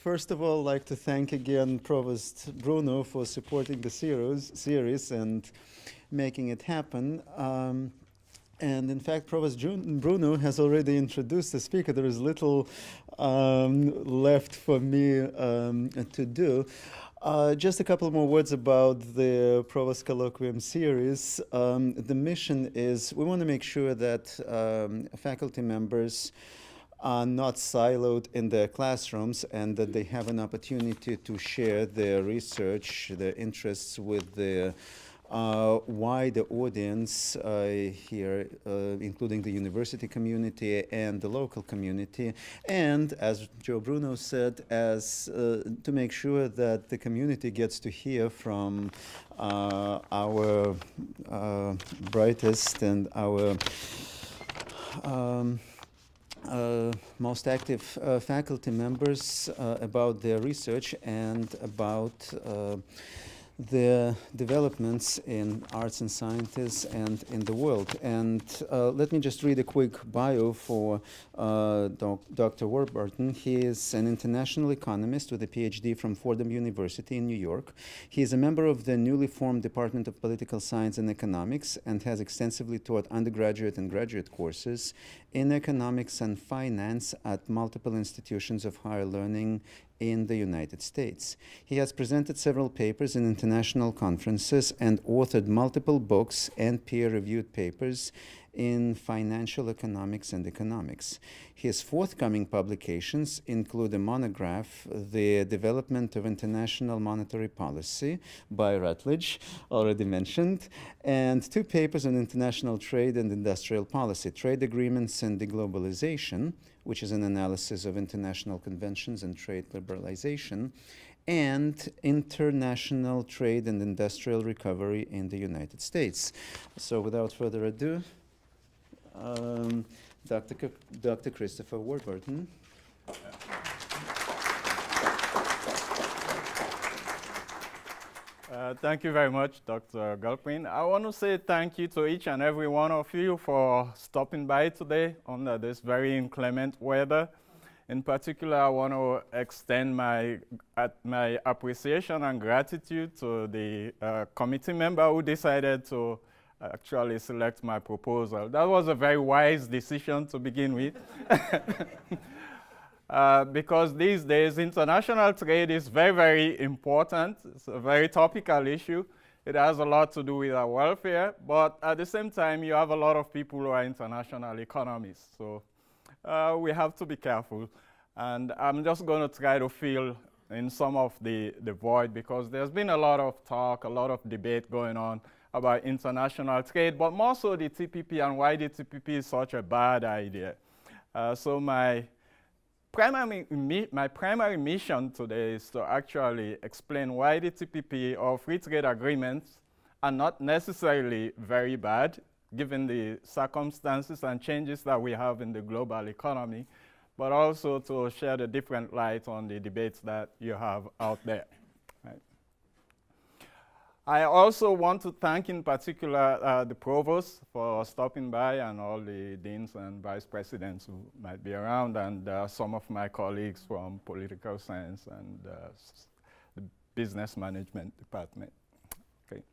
first of all, I'd like to thank again Provost Bruno for supporting the series and making it happen. And in fact, Provost Bruno has already introduced the speaker. There is little left for me to do. Just a couple more words about the Provost Colloquium series. The mission is we want to make sure that faculty members are not siloed in their classrooms and that they have an opportunity to share their research, their interests with the wider audience here, including the university community and the local community, and as Joe Bruno said, as to make sure that the community gets to hear from our brightest and our most active faculty members about their research and about the developments in arts and sciences and in the world. And let me just read a quick bio for Dr. Warburton. He is an international economist with a PhD from Fordham University in New York. He is a member of the newly formed Department of Political Science and Economics and has extensively taught undergraduate and graduate courses in economics and finance at multiple institutions of higher learning in the United States. He has presented several papers in international conferences and authored multiple books and peer-reviewed papers in financial economics and economics. His forthcoming publications include a monograph, The Development of International Monetary Policy by Rutledge, already mentioned, and 2 papers on international trade and industrial policy, Trade Agreements and Deglobalization, which is an analysis of international conventions and trade liberalization, and international trade and industrial recovery in the United States. So without further ado, Dr. Christopher Warburton. Thank you very much, Dr. Gulpin. I want to say thank you to each and every one of you for stopping by today under this very inclement weather. In particular, I want to extend my appreciation and gratitude to the committee member who decided to actually select my proposal. That was a very wise decision to begin with. Because these days, international trade is very, very important. It's a very topical issue. It has a lot to do with our welfare, but at the same time, you have a lot of people who are international economists. So we have to be careful. And I'm just going to try to fill in some of the void, because there's been a lot of talk, a lot of debate going on about international trade, but more so the TPP and why the TPP is such a bad idea. So my primary mission today is to actually explain why the TPP or free trade agreements are not necessarily very bad, given the circumstances and changes that we have in the global economy, but also to share the different light on the debates that you have out there. Right. I also want to thank in particular the provost for stopping by, and all the deans and vice presidents who might be around, and some of my colleagues from political science and the business management department. Okay.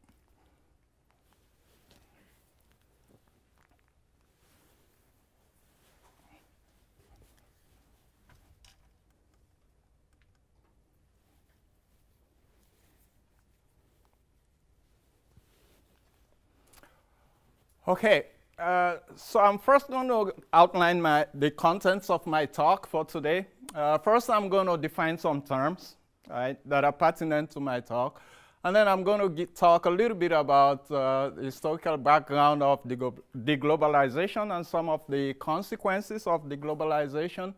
Okay, so I'm first going to outline the contents of my talk for today. First, I'm going to define some terms, right, that are pertinent to my talk. And then I'm going to talk a little bit about the historical background of deglobalization and some of the consequences of deglobalization.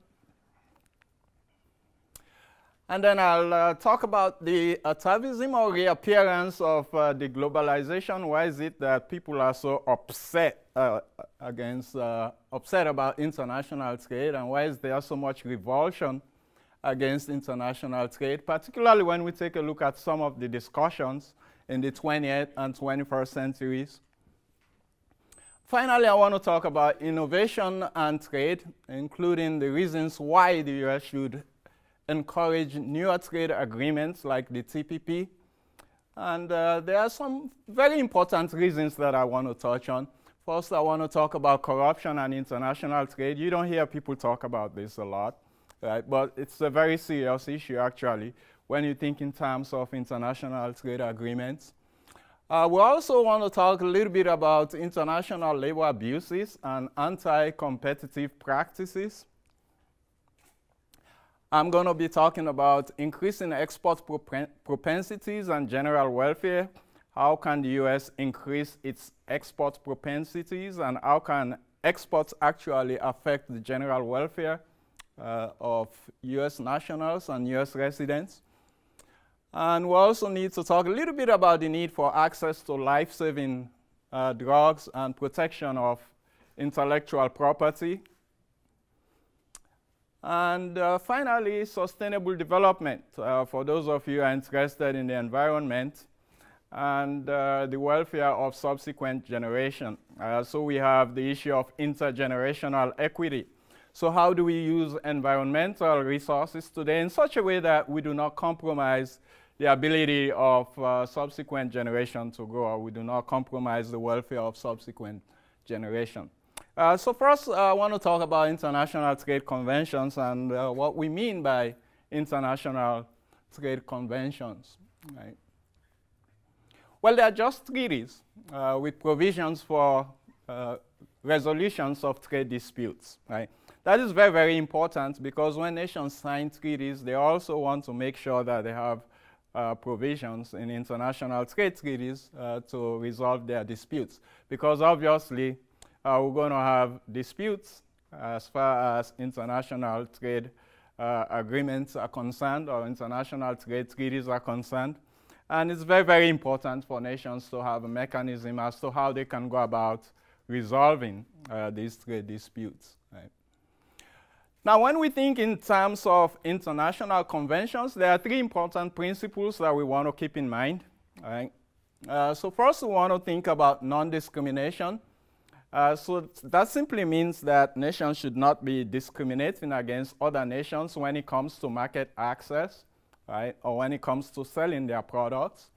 And then I'll talk about the atavism or reappearance of deglobalization. Why is it that people are so upset about international trade, and why is there so much revulsion against international trade, particularly when we take a look at some of the discussions in the 20th and 21st centuries. Finally, I want to talk about innovation and trade, including the reasons why the US should encourage newer trade agreements like the TPP. And there are some very important reasons that I want to touch on. First, I want to talk about corruption and international trade. You don't hear people talk about this a lot, right? But it's a very serious issue, actually, when you think in terms of international trade agreements. We also want to talk a little bit about international labor abuses and anti-competitive practices. I'm going to be talking about increasing export propensities and general welfare. How can the US increase its export propensities, and how can exports actually affect the general welfare of US nationals and US residents? And we also need to talk a little bit about the need for access to life-saving drugs and protection of intellectual property. And finally, sustainable development, for those of you who are interested in the environment and the welfare of subsequent generation. So we have the issue of intergenerational equity. So how do we use environmental resources today in such a way that we do not compromise the ability of subsequent generation to grow, or we do not compromise the welfare of subsequent generation? So first, I want to talk about international trade conventions and what we mean by international trade conventions. Right? Well, they are just treaties with provisions for resolutions of trade disputes. Right? That is very, very important, because when nations sign treaties, they also want to make sure that they have provisions in international trade treaties to resolve their disputes. Because obviously, we're going to have disputes as far as international trade agreements are concerned, or international trade treaties are concerned. And it's very, very important for nations to have a mechanism as to how they can go about resolving these trade disputes. Right? Now, when we think in terms of international conventions, there are three important principles that we want to keep in mind. Right? So first, we want to think about non-discrimination. So that simply means that nations should not be discriminating against other nations when it comes to market access, right, or when it comes to selling their products.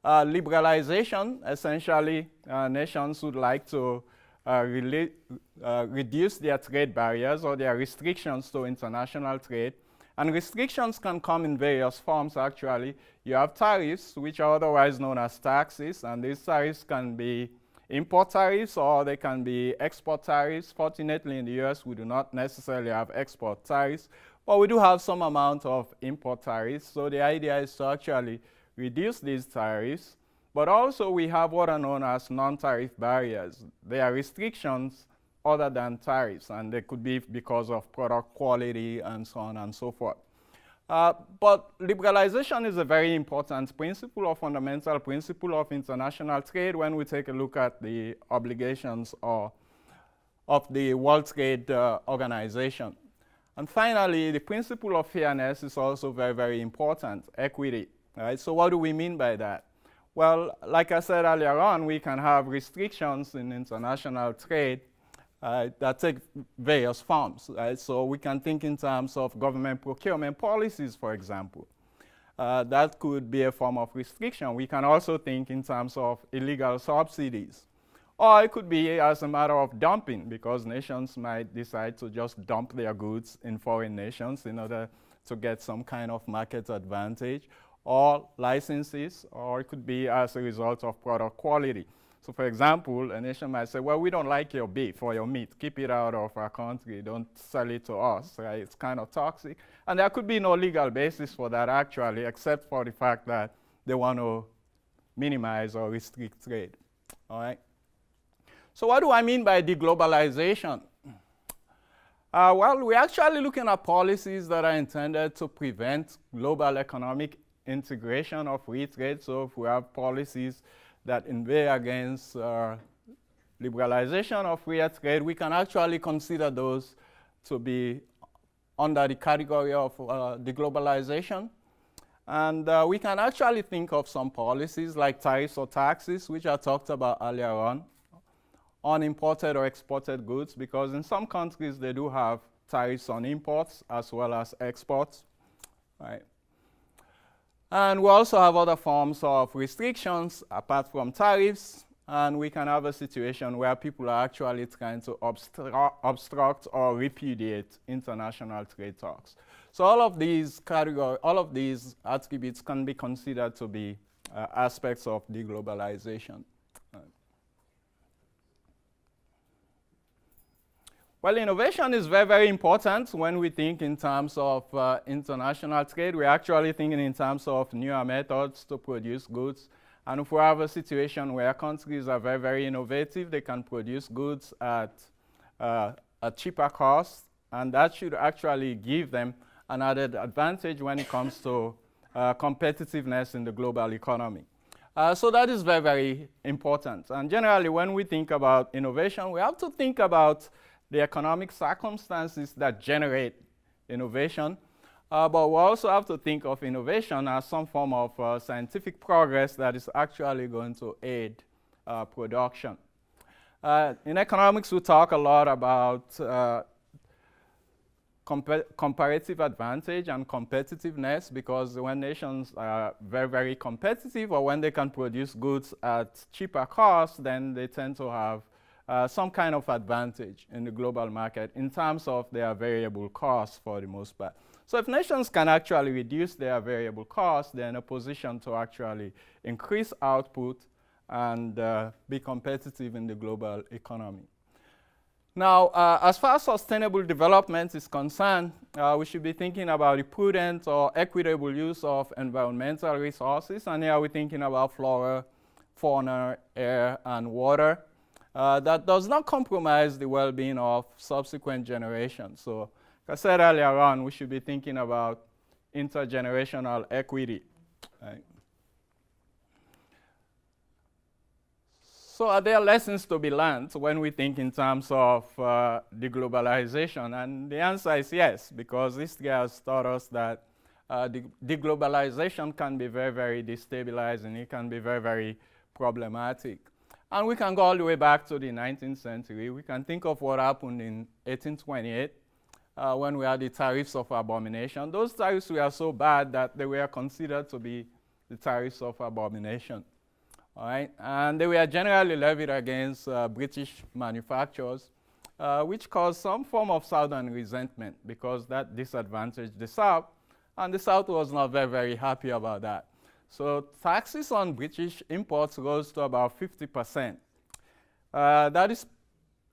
Liberalization, essentially, nations would like to reduce their trade barriers or their restrictions to international trade. And restrictions can come in various forms, actually. You have tariffs, which are otherwise known as taxes, and these tariffs can be import tariffs or they can be export tariffs. Fortunately, in the US, we do not necessarily have export tariffs, but we do have some amount of import tariffs. So the idea is to actually reduce these tariffs, but also we have what are known as non-tariff barriers. They are restrictions other than tariffs, and they could be because of product quality and so on and so forth. But liberalization is a very important principle or fundamental principle of international trade when we take a look at the obligations of the World Trade Organization. And finally, the principle of fairness is also very, very important, equity. Right? So what do we mean by that? Well, like I said earlier on, we can have restrictions in international trade that take various forms. Right? So we can think in terms of government procurement policies, for example. That could be a form of restriction. We can also think in terms of illegal subsidies. Or it could be as a matter of dumping, because nations might decide to just dump their goods in foreign nations in order to get some kind of market advantage, or licenses, or it could be as a result of product quality. So for example, a nation might say, well, we don't like your beef or your meat. Keep it out of our country. Don't sell it to us. Right? It's kind of toxic. And there could be no legal basis for that, actually, except for the fact that they want to minimize or restrict trade. All right? So what do I mean by deglobalization? Well, we're actually looking at policies that are intended to prevent global economic integration of free trade. So if we have policies that inveigh against liberalization of free trade, we can actually consider those to be under the category of deglobalization. And we can actually think of some policies like tariffs or taxes, which I talked about earlier on imported or exported goods, because in some countries they do have tariffs on imports as well as exports. right? And we also have other forms of restrictions apart from tariffs, and we can have a situation where people are actually trying to obstruct or repudiate international trade talks. So all of these attributes can be considered to be aspects of deglobalization. Well, innovation is very, very important when we think in terms of international trade. We're actually thinking in terms of newer methods to produce goods. And if we have a situation where countries are very, very innovative, they can produce goods at a cheaper cost, and that should actually give them an added advantage when it comes to competitiveness in the global economy. So that is very, very important. And generally, when we think about innovation, we have to think about the economic circumstances that generate innovation. But we also have to think of innovation as some form of scientific progress that is actually going to aid production. In economics, we talk a lot about comparative advantage and competitiveness, because when nations are very, very competitive, or when they can produce goods at cheaper costs, then they tend to have some kind of advantage in the global market in terms of their variable costs for the most part. So if nations can actually reduce their variable costs, they're in a position to actually increase output and be competitive in the global economy. Now, as far as sustainable development is concerned, we should be thinking about the prudent or equitable use of environmental resources. And here we're thinking about flora, fauna, air, and water. That does not compromise the well-being of subsequent generations. So, like I said earlier on, we should be thinking about intergenerational equity. Right? So are there lessons to be learned when we think in terms of deglobalization? And the answer is yes, because history has taught us that deglobalization can be very, very destabilizing. It can be very, very problematic. And we can go all the way back to the 19th century. We can think of what happened in 1828 when we had the Tariffs of Abomination. Those tariffs were so bad that they were considered to be the Tariffs of Abomination. All right? And they were generally levied against British manufacturers, which caused some form of Southern resentment because that disadvantaged the South, and the South was not very, very happy about that. So taxes on British imports rose to about 50%. That is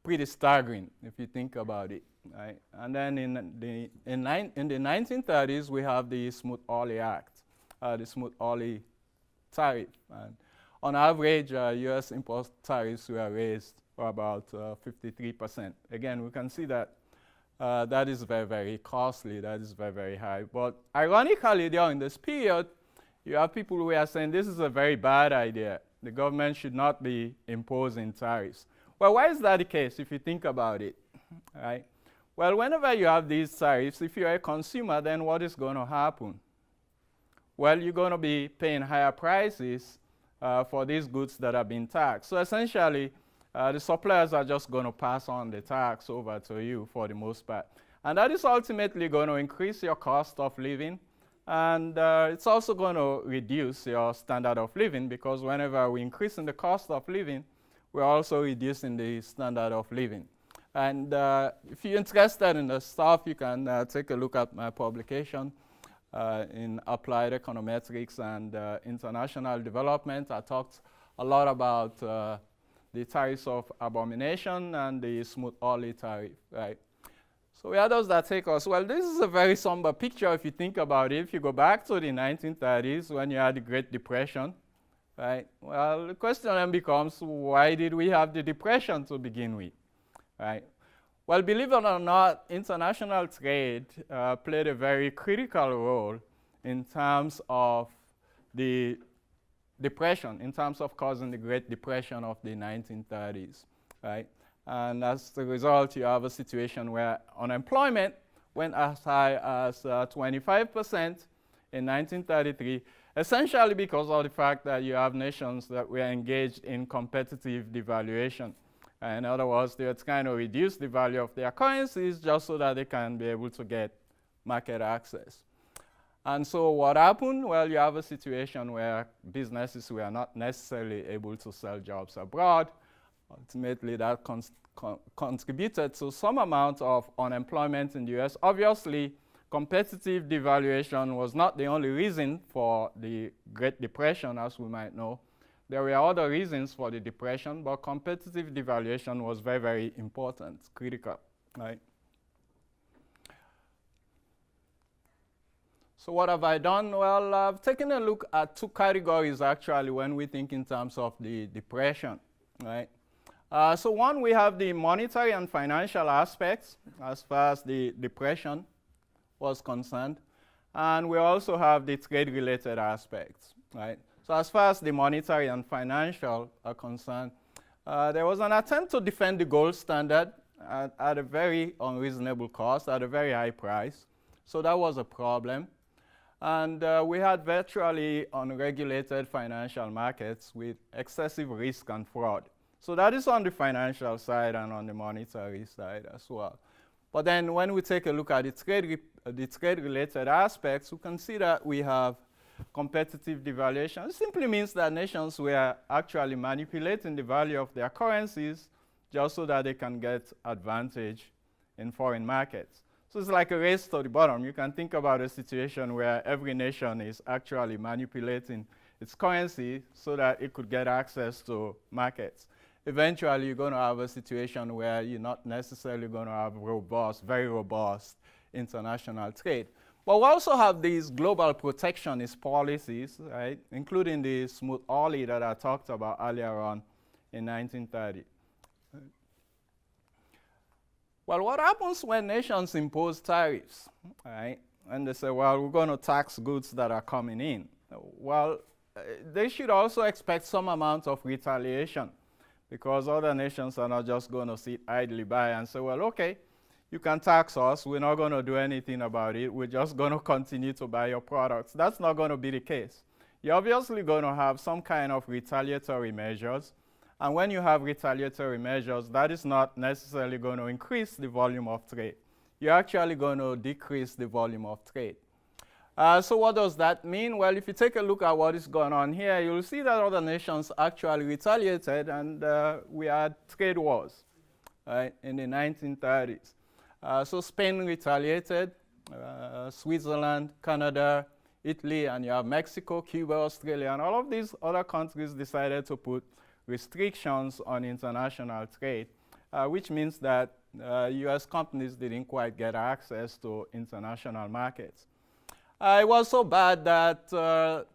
pretty staggering if you think about it. Right? And then in the 1930s, we have the Smoot-Hawley Act, the Smoot-Hawley tariff. And on average, U.S. import tariffs were raised for about 53%. Again, we can see that that is very, very costly. That is very, very high. But ironically, during this period, you have people who are saying this is a very bad idea. The government should not be imposing tariffs. Well, why is that the case if you think about it? Right? Well, whenever you have these tariffs, if you're a consumer, then what is going to happen? Well, you're going to be paying higher prices for these goods that have been taxed. So essentially, the suppliers are just going to pass on the tax over to you for the most part. And that is ultimately going to increase your cost of living. And it's also going to reduce your standard of living, because whenever we increase in the cost of living, we're also reducing the standard of living. And if you're interested in the stuff, you can take a look at my publication in Applied Econometrics and International Development. I talked a lot about the tariffs of abomination and the Smoot-Hawley tariff, right? So where does that take us? Well, this is a very somber picture if you think about it. If you go back to the 1930s when you had the Great Depression, right? Well, the question then becomes, why did we have the Depression to begin with, right? Well, believe it or not, international trade played a very critical role in terms of the Depression, in terms of causing the Great Depression of the 1930s, right? And as a result, you have a situation where unemployment went as high as 25% in 1933, essentially because of the fact that you have nations that were engaged in competitive devaluation. In other words, they were trying to reduce the value of their currencies just so that they can be able to get market access. And so what happened? Well, you have a situation where businesses were not necessarily able to sell jobs abroad. Ultimately, that contributed to some amount of unemployment in the US. Obviously, competitive devaluation was not the only reason for the Great Depression, as we might know. There were other reasons for the depression, but competitive devaluation was very, very important, critical, right? So what have I done? Well, I've taken a look at two categories, actually, when we think in terms of the depression, right? So one, we have the monetary and financial aspects as far as the depression was concerned. And we also have the trade-related aspects, right? So as far as the monetary and financial are concerned, there was an attempt to defend the gold standard at a very unreasonable cost, at a very high price. So that was a problem. And we had virtually unregulated financial markets with excessive risk and fraud. So that is on the financial side and on the monetary side as well. But then when we take a look at the trade-related aspects, we can see that we have competitive devaluation. It simply means that nations were actually manipulating the value of their currencies just so that they can get advantage in foreign markets. So it's like a race to the bottom. You can think about a situation where every nation is actually manipulating its currency so that it could get access to markets. Eventually, you're going to have a situation where you're not necessarily going to have robust, very robust international trade. But we also have these global protectionist policies, right, including the smooth ollie that I talked about earlier on in 1930. Well, what happens when nations impose tariffs, right? And they say, well, we're going to tax goods that are coming in. Well, they should also expect some amount of retaliation, because other nations are not just going to sit idly by and say, well, okay, you can tax us. We're not going to do anything about it. We're just going to continue to buy your products. That's not going to be the case. You're obviously going to have some kind of retaliatory measures. And when you have retaliatory measures, that is not necessarily going to increase the volume of trade. You're actually going to decrease the volume of trade. So what does that mean? Well, if you take a look at what is going on here, you'll see that other nations actually retaliated, and we had trade wars, right, in the 1930s. So Spain retaliated, Switzerland, Canada, Italy, and you have Mexico, Cuba, Australia, and all of these other countries decided to put restrictions on international trade, which means that US companies didn't quite get access to international markets. It was so bad that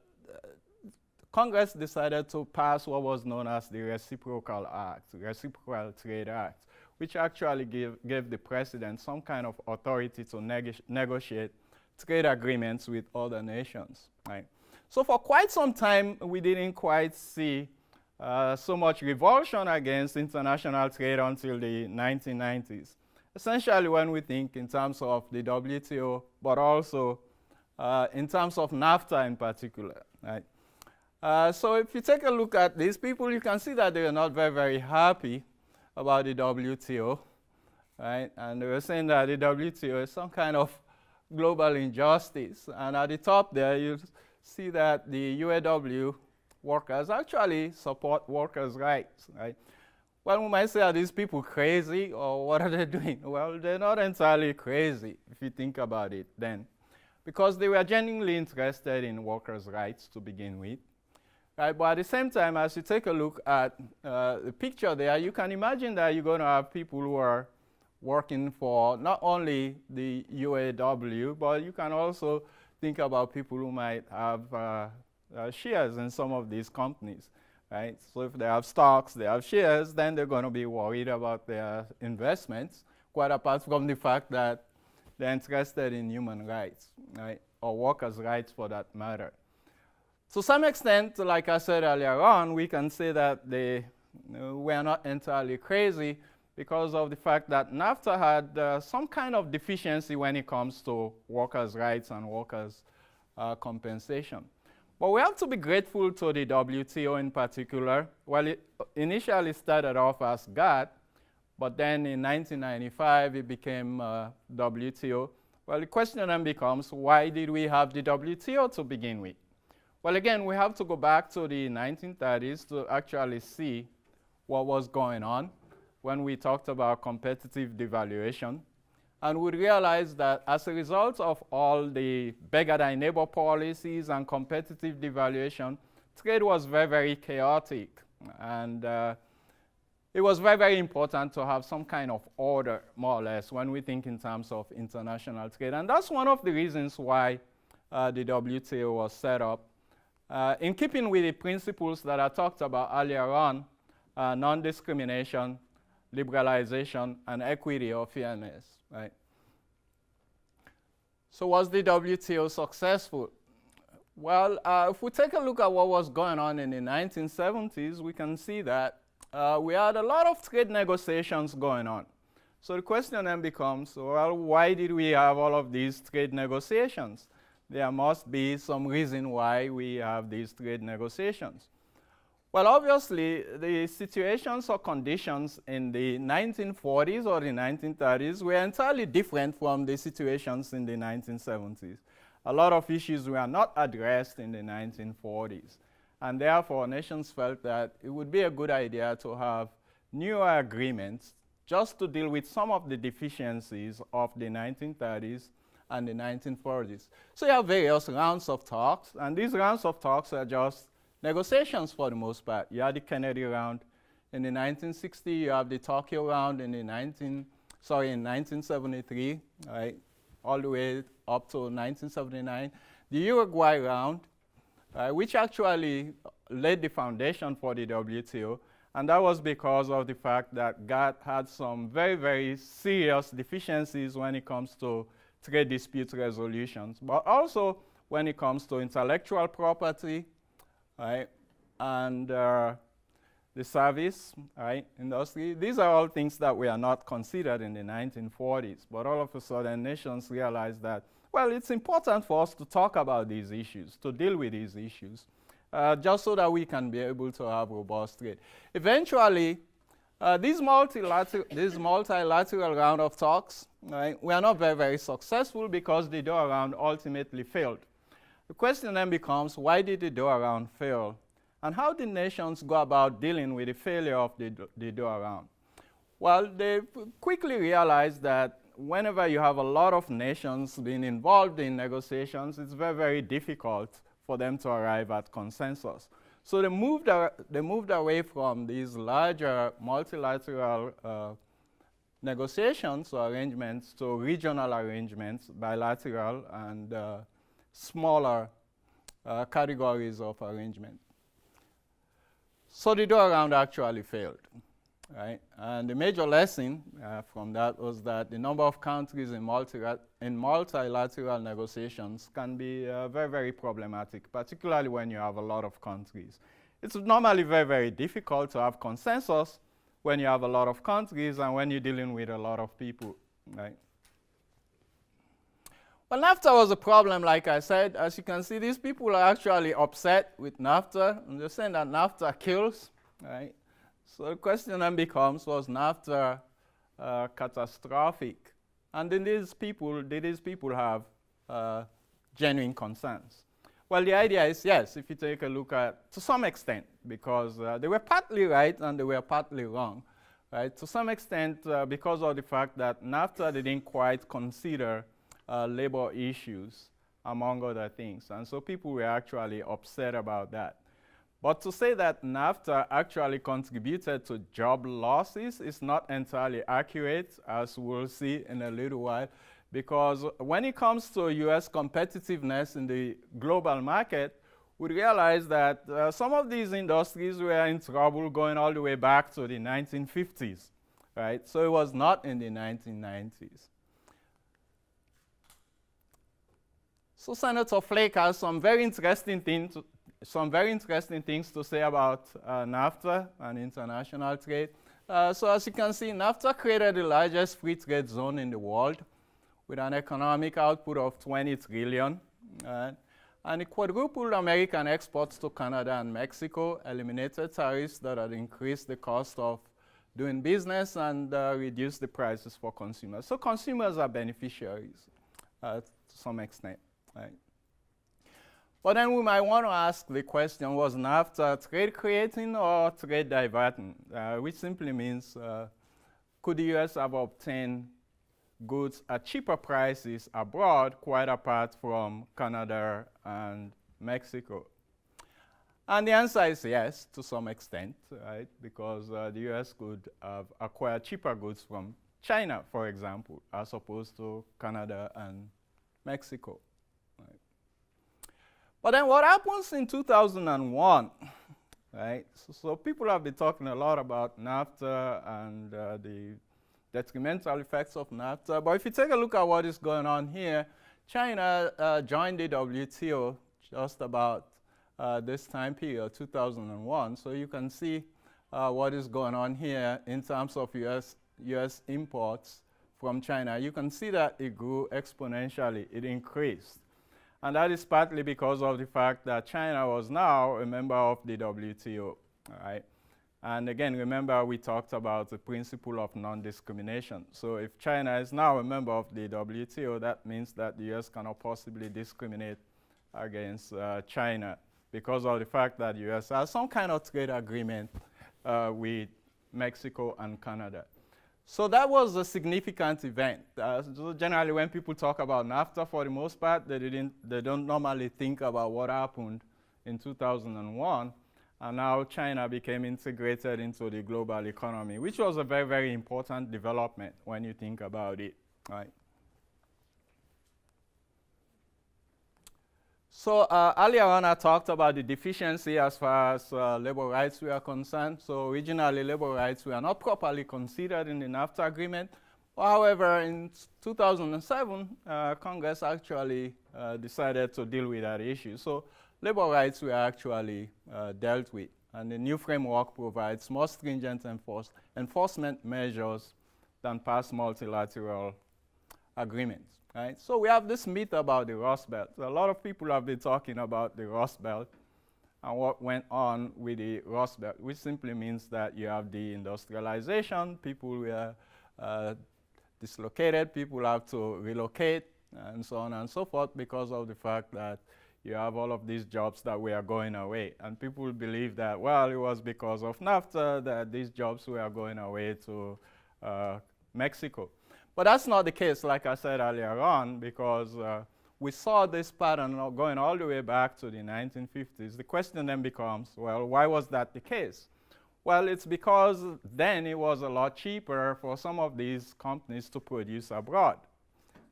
Congress decided to pass what was known as the Reciprocal Act, Reciprocal Trade Act, which actually gave the president some kind of authority to negotiate trade agreements with other nations, right? So for quite some time, we didn't quite see so much revulsion against international trade until the 1990s. Essentially, when we think in terms of the WTO, but also in terms of NAFTA in particular, right? So if you take a look at these people, you can see that they are not very, very happy about the WTO, right? And they were saying that the WTO is some kind of global injustice. And at the top there, you see that the UAW workers actually support workers' rights, right? Well, we might say, are these people crazy, or what are they doing? Well, they're not entirely crazy, if you think about it then, because they were genuinely interested in workers' rights to begin with, right? But at the same time, as you take a look at the picture there, you can imagine that you're going to have people who are working for not only the UAW, but you can also think about people who might have shares in some of these companies, right? So if they have stocks, they have shares, then they're going to be worried about their investments, quite apart from the fact that they're interested in human rights, right? Or workers' rights for that matter. To some extent, like I said earlier on, we can say that they were not entirely crazy because of the fact that NAFTA had some kind of deficiency when it comes to workers' rights and workers' compensation. But we have to be grateful to the WTO in particular. Well, it initially started off as GATT, but then in 1995 it became WTO. Well, the question then becomes, why did we have the WTO to begin with? Well, again, we have to go back to the 1930s to actually see what was going on when we talked about competitive devaluation. And we realized that as a result of all the beggar thy neighbor policies and competitive devaluation, trade was very, very chaotic. And it was very, very important to have some kind of order, more or less, when we think in terms of international trade. And that's one of the reasons why the WTO was set up. In keeping with the principles that I talked about earlier on, non-discrimination, liberalization, and equity or fairness, right? So was the WTO successful? Well, if we take a look at what was going on in the 1970s, we can see that we had a lot of trade negotiations going on. So the question then becomes, well, why did we have all of these trade negotiations? There must be some reason why we have these trade negotiations. Well, obviously, the situations or conditions in the 1940s or the 1930s were entirely different from the situations in the 1970s. A lot of issues were not addressed in the 1940s. And therefore, nations felt that it would be a good idea to have newer agreements just to deal with some of the deficiencies of the 1930s and the 1940s. So you have various rounds of talks, and these rounds of talks are just negotiations for the most part. You have the Kennedy round in the 1960s, you have the Tokyo round in 1973, right, all the way up to 1979. The Uruguay round, which actually laid the foundation for the WTO, and that was because of the fact that GATT had some very, very serious deficiencies when it comes to trade dispute resolutions, but also when it comes to intellectual property, right, and the service, right, industry. These are all things that were not considered in the 1940s, but all of a sudden nations realized that, well, it's important for us to talk about these issues, to deal with these issues, just so that we can be able to have robust trade. Eventually, these multilateral round of talks, right, were not very, very successful because the Doha Round ultimately failed. The question then becomes, why did the Doha Round fail? And how did nations go about dealing with the failure of the Doha Round? Well, they quickly realized that whenever you have a lot of nations being involved in negotiations, it's very, very difficult for them to arrive at consensus. So they moved away from these larger multilateral negotiations or arrangements to regional arrangements, bilateral, and smaller categories of arrangement. So the Doha Round actually failed, right? And the major lesson from that was that the number of countries in multilateral negotiations can be very, very problematic, particularly when you have a lot of countries. It's normally very, very difficult to have consensus when you have a lot of countries and when you're dealing with a lot of people, right? Well, NAFTA was a problem, like I said. As you can see, these people are actually upset with NAFTA, and they're saying that NAFTA kills, right? So the question then becomes, was NAFTA catastrophic? And did these people have genuine concerns? Well, the idea is yes, if you take a look at, to some extent, because they were partly right and they were partly wrong, right? To some extent, because of the fact that NAFTA didn't quite consider labor issues, among other things. And so people were actually upset about that. But to say that NAFTA actually contributed to job losses is not entirely accurate, as we'll see in a little while, because when it comes to US competitiveness in the global market, we realize that some of these industries were in trouble going all the way back to the 1950s, right? So it was not in the 1990s. So Senator Flake has some very interesting things to say about NAFTA and international trade. So as you can see, NAFTA created the largest free trade zone in the world with an economic output of 20 trillion. And it quadrupled American exports to Canada and Mexico, eliminated tariffs that had increased the cost of doing business and reduced the prices for consumers. So consumers are beneficiaries. to some extent, right? But then we might want to ask the question, was NAFTA trade creating or trade diverting? Which simply means, could the US have obtained goods at cheaper prices abroad, quite apart from Canada and Mexico? And the answer is yes, to some extent, right? Because the US could have acquired cheaper goods from China, for example, as opposed to Canada and Mexico. Right? But then what happens in 2001, right? So people have been talking a lot about NAFTA and the detrimental effects of NAFTA. But if you take a look at what is going on here, China joined the WTO just about this time period, 2001. So you can see what is going on here in terms of US imports from China. You can see that it grew exponentially, it increased. And that is partly because of the fact that China was now a member of the WTO, all right? And again, remember we talked about the principle of non-discrimination. So if China is now a member of the WTO, that means that the US cannot possibly discriminate against China because of the fact that the US has some kind of trade agreement with Mexico and Canada. So that was a significant event. So generally, when people talk about NAFTA, for the most part, they don't normally think about what happened in 2001, and now China became integrated into the global economy, which was a very, very important development when you think about it, right? So earlier on, I talked about the deficiency as far as labor rights were concerned. So originally, labor rights were not properly considered in the NAFTA agreement. However, in 2007, Congress actually decided to deal with that issue. So labor rights were actually dealt with. And the new framework provides more stringent enforcement measures than past multilateral agreements. Right? So we have this myth about the Rust Belt. So a lot of people have been talking about the Rust Belt and what went on with the Rust Belt, which simply means that you have deindustrialization, people were dislocated, people have to relocate, and so on and so forth because of the fact that you have all of these jobs that were going away. And people believe that, well, it was because of NAFTA that these jobs were going away to Mexico. But that's not the case, like I said earlier on, because we saw this pattern going all the way back to the 1950s. The question then becomes, well, why was that the case? Well, it's because then it was a lot cheaper for some of these companies to produce abroad.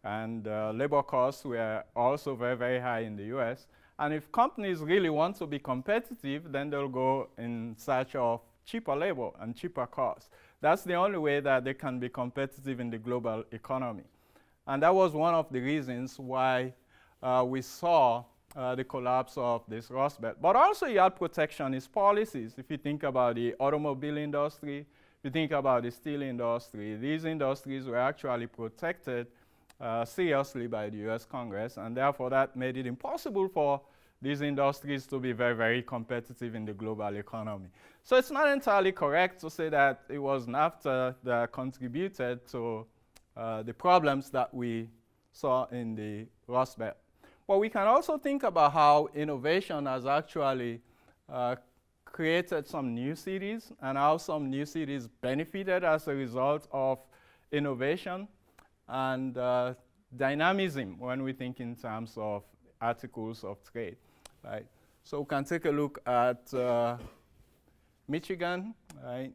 And labor costs were also very, very high in the US. And if companies really want to be competitive, then they'll go in search of cheaper labor and cheaper costs. That's the only way that they can be competitive in the global economy. And that was one of the reasons why we saw the collapse of this Rust Belt. But also you had protectionist policies. If you think about the automobile industry, if you think about the steel industry, these industries were actually protected seriously by the US Congress, and therefore that made it impossible for these industries to be very, very competitive in the global economy. So it's not entirely correct to say that it was NAFTA that contributed to the problems that we saw in the Rust Belt. But we can also think about how innovation has actually created some new cities and how some new cities benefited as a result of innovation and dynamism when we think in terms of articles of trade. Right? So we can take a look at Michigan. Right?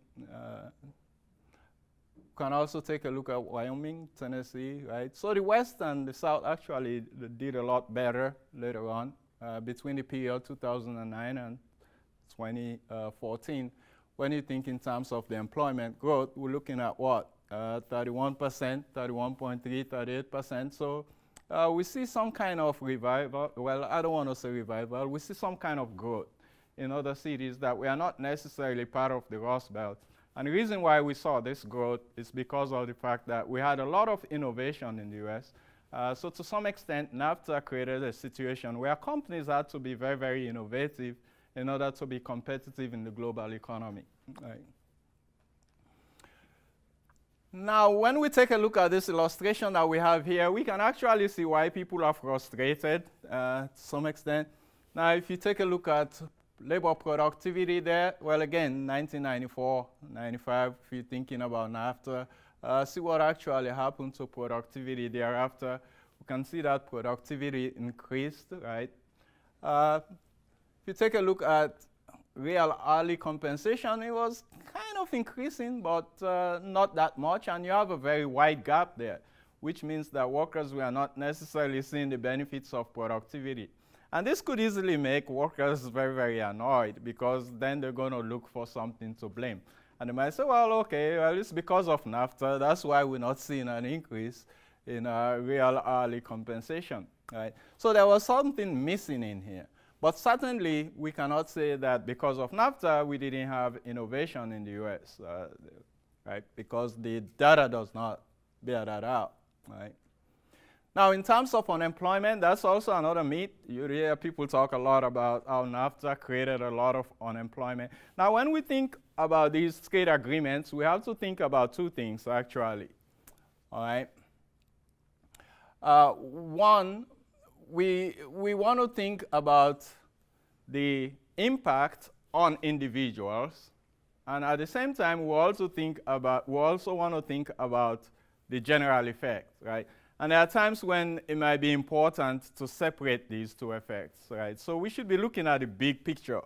Can also take a look at Wyoming, Tennessee. Right? So the West and the South actually did a lot better later on between the period 2009 and 2014. When you think in terms of the employment growth, we're looking at what? 31%, 31.3, 38%. So we see some kind of revival. Well, I don't want to say revival. We see some kind of growth in other cities that we are not necessarily part of the Rust Belt. And the reason why we saw this growth is because of the fact that we had a lot of innovation in the US. So to some extent, NAFTA created a situation where companies had to be very, very innovative in order to be competitive in the global economy. Right. Now, when we take a look at this illustration that we have here, we can actually see why people are frustrated to some extent. Now, if you take a look at labor productivity there, well, again, 1994, 95, if you're thinking about NAFTA, see what actually happened to productivity thereafter. We can see that productivity increased, right? If you take a look at real hourly compensation, it was kind of increasing, but not that much, and you have a very wide gap there, which means that workers were not necessarily seeing the benefits of productivity. And this could easily make workers very, very annoyed, because then they're going to look for something to blame. And they might say, well, okay, well, it's because of NAFTA, that's why we're not seeing an increase in real hourly compensation, right? So there was something missing in here. But certainly, we cannot say that because of NAFTA, we didn't have innovation in the US, right? Because the data does not bear that out, right? Now, in terms of unemployment, that's also another myth. You hear people talk a lot about how NAFTA created a lot of unemployment. Now, when we think about these trade agreements, we have to think about two things, actually, all right? One, we want to think about the impact on individuals, and at the same time, we also want to think about the general effect, right? And there are times when it might be important to separate these two effects, right? So we should be looking at the big picture.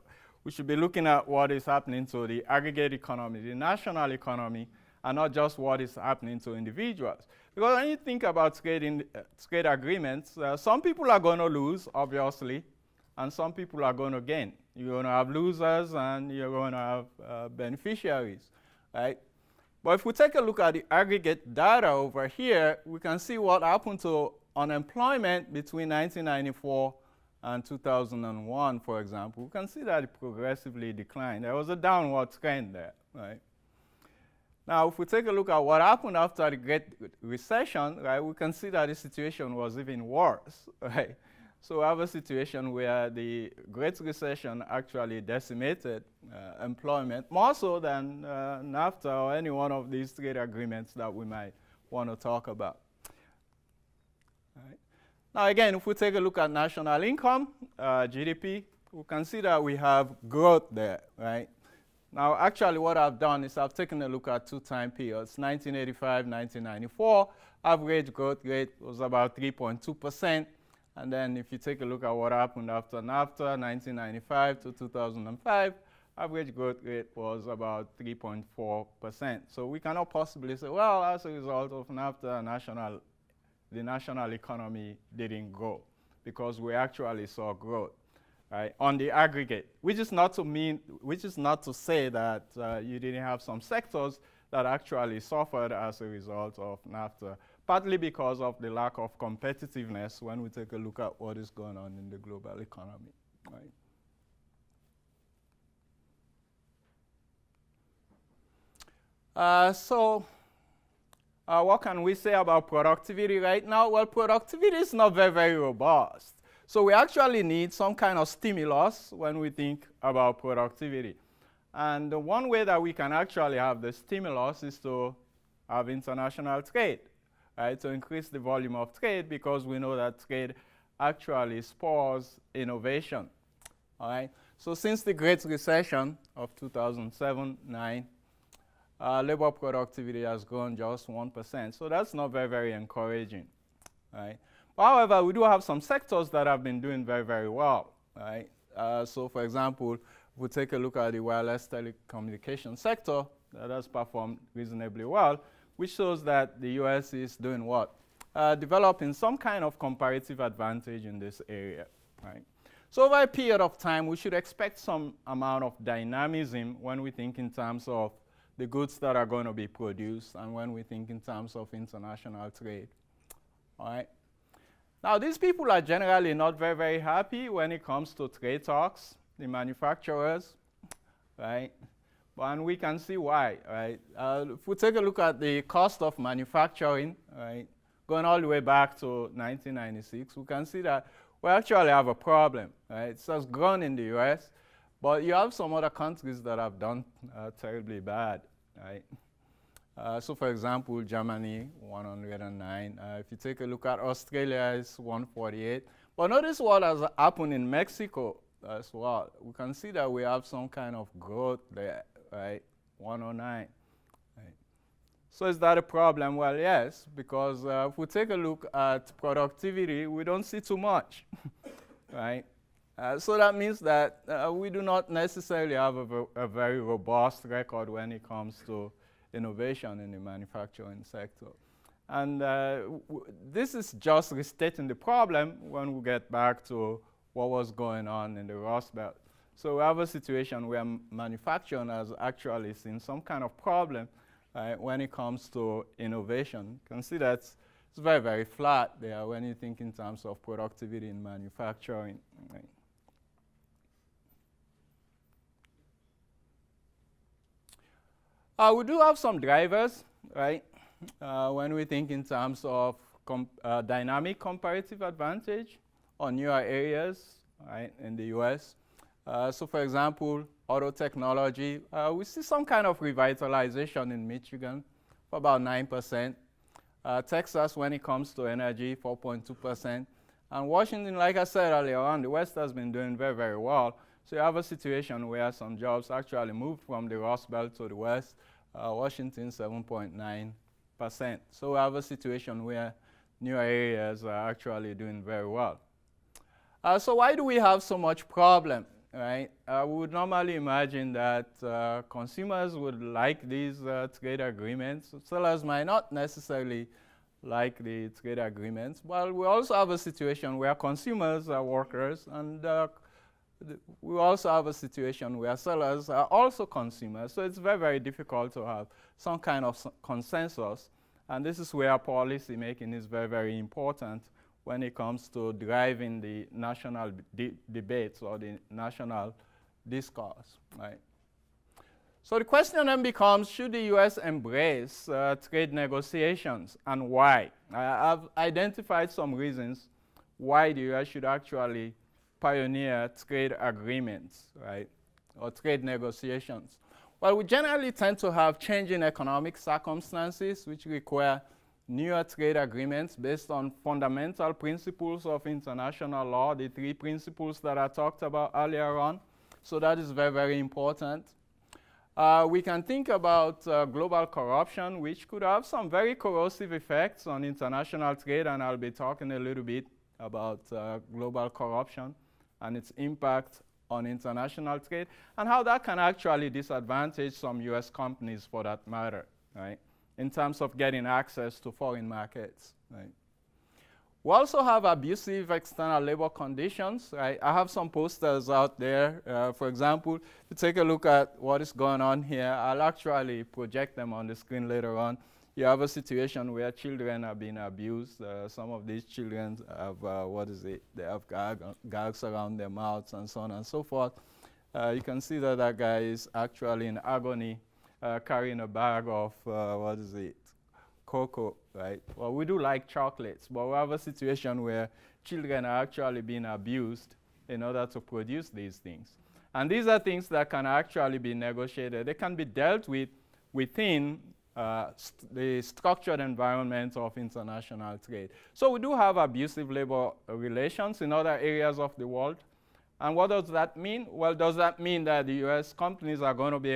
We should be looking at what is happening to the aggregate economy, the national economy, and not just what is happening to individuals. Because when you think about trade agreements, some people are going to lose, obviously, and some people are going to gain. You're going to have losers and you're going to have beneficiaries, right? But if we take a look at the aggregate data over here, we can see what happened to unemployment between 1994 and 2001, for example. We can see that it progressively declined. There was a downward trend there, right? Now, if we take a look at what happened after the Great Recession, right, we can see that the situation was even worse, right? So we have a situation where the Great Recession actually decimated employment, more so than NAFTA or any one of these trade agreements that we might want to talk about. Right. Now, again, if we take a look at national income, GDP, we can see that we have growth there, right? Now, actually, what I've done is I've taken a look at two time periods, 1985, 1994. Average growth rate was about 3.2%. And then if you take a look at what happened after NAFTA, 1995 to 2005, average growth rate was about 3.4%. So we cannot possibly say, well, as a result of NAFTA, the national economy didn't grow, because we actually saw growth, right, on the aggregate, which is not to say that you didn't have some sectors that actually suffered as a result of NAFTA, partly because of the lack of competitiveness when we take a look at what is going on in the global economy, right? What can we say about productivity right now? Well, productivity is not very, very robust. So we actually need some kind of stimulus when we think about productivity. And the one way that we can actually have the stimulus is to have international trade, right? To increase the volume of trade, because we know that trade actually spurs innovation, all right? So since the Great Recession of 2007-09, labor productivity has grown just 1%. So that's not very, very encouraging, right? However, we do have some sectors that have been doing very, very well, right? So for example, if we take a look at the wireless telecommunication sector, that has performed reasonably well, which shows that the US is doing what? Developing some kind of comparative advantage in this area, right? So over a period of time, we should expect some amount of dynamism when we think in terms of the goods that are going to be produced and when we think in terms of international trade, all right? Now, these people are generally not very, very happy when it comes to trade talks, the manufacturers, right? And we can see why, right? If we take a look at the cost of manufacturing, right, going all the way back to 1996, we can see that we actually have a problem, right? It has grown in the US, but you have some other countries that have done terribly bad, right? So for example, Germany, 109. If you take a look at Australia, it's 148. But notice what has happened in Mexico as well. We can see that we have some kind of growth there, right? 109. Right. So is that a problem? Well, yes, because if we take a look at productivity, we don't see too much, right? So that means that we do not necessarily have a very robust record when it comes to innovation in the manufacturing sector. And this is just restating the problem when we get back to what was going on in the Rust Belt. So we have a situation where manufacturing has actually seen some kind of problem when it comes to innovation. You can see that it's very, very flat there when you think in terms of productivity in manufacturing. Right? We do have some drivers, right? When we think in terms of dynamic comparative advantage on newer areas, right, in the US. So for example, auto technology, we see some kind of revitalization in Michigan for about 9%. Texas, when it comes to energy, 4.2%. And Washington, like I said earlier on, the West has been doing very, very well. So you have a situation where some jobs actually moved from the Rust Belt to the West. Washington, 7.9%. So we have a situation where new areas are actually doing very well. So why do we have so much problem, right? We would normally imagine that consumers would like these trade agreements. Sellers might not necessarily like the trade agreements. Well, we also have a situation where consumers are workers, and we also have a situation where sellers are also consumers. So it's very, very difficult to have some kind of consensus. And this is where policy making is very, very important when it comes to driving the national debates or the national discourse, right? So the question then becomes, should the US embrace trade negotiations, and why? I've identified some reasons why the US should actually pioneer trade agreements, right, or trade negotiations. Well, we generally tend to have changing economic circumstances which require newer trade agreements based on fundamental principles of international law, the three principles that I talked about earlier on. So that is very, very important. We can think about global corruption, which could have some very corrosive effects on international trade, and I'll be talking a little bit about global corruption and its impact on international trade, and how that can actually disadvantage some US companies for that matter, right, in terms of getting access to foreign markets, right. We also have abusive external labor conditions, right. I have some posters out there. For example, if you take a look at what is going on here, I'll actually project them on the screen later on. You have a situation where children are being abused. Some of these children have, they have gags around their mouths and so on and so forth. You can see that that guy is actually in agony, carrying a bag of, cocoa, right? Well, we do like chocolates, but we have a situation where children are actually being abused in order to produce these things. And these are things that can actually be negotiated. They can be dealt with within the structured environment of international trade. So we do have abusive labor relations in other areas of the world. And what does that mean? Well, does that mean that the US companies are going to be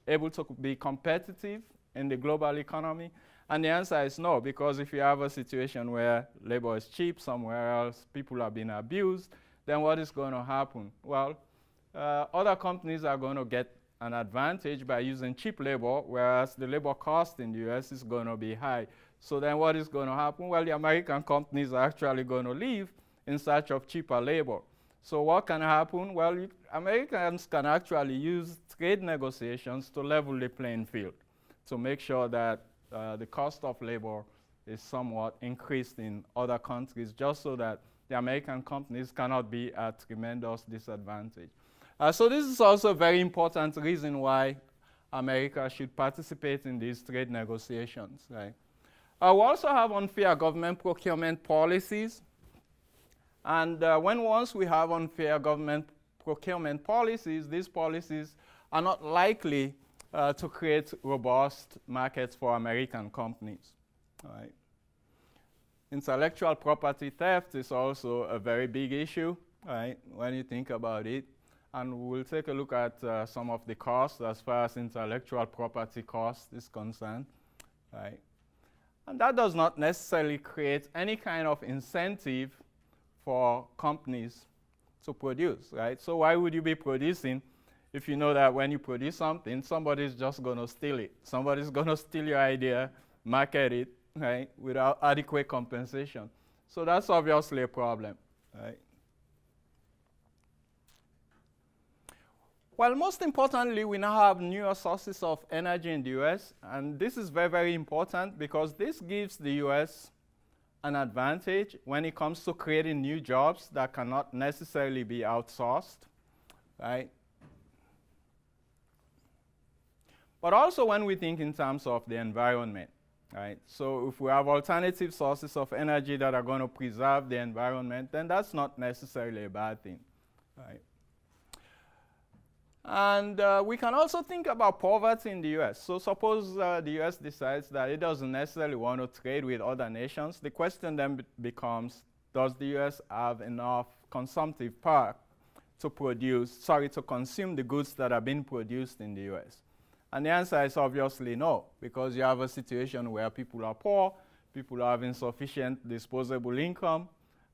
able to be competitive in the global economy? And the answer is no, because if you have a situation where labor is cheap somewhere else, people are being abused, then what is going to happen? Well, other companies are going to get an advantage by using cheap labor, whereas the labor cost in the US is going to be high. So then what is going to happen? Well, the American companies are actually going to leave in search of cheaper labor. So what can happen? Well, Americans can actually use trade negotiations to level the playing field, to make sure that the cost of labor is somewhat increased in other countries, just so that the American companies cannot be at tremendous disadvantage. So this is also a very important reason why America should participate in these trade negotiations, right? We also have unfair government procurement policies. And once we have unfair government procurement policies, these policies are not likely to create robust markets for American companies. Right? Intellectual property theft is also a very big issue, right, when you think about it. And we'll take a look at some of the costs as far as intellectual property cost is concerned. Right? And that does not necessarily create any kind of incentive for companies to produce, right? So why would you be producing if you know that when you produce something, somebody's just going to steal it? Somebody's going to steal your idea, market it, right, without adequate compensation. So that's obviously a problem, right? Well, most importantly, we now have newer sources of energy in the US, and this is very, very important because this gives the US an advantage when it comes to creating new jobs that cannot necessarily be outsourced, right? But also when we think in terms of the environment, right? So if we have alternative sources of energy that are going to preserve the environment, then that's not necessarily a bad thing, right? And we can also think about poverty in the US. So suppose the US decides that it doesn't necessarily want to trade with other nations. The question then becomes, does the US have enough consumptive power to consume the goods that are being produced in the US? And the answer is obviously no, because you have a situation where people are poor, people have insufficient disposable income,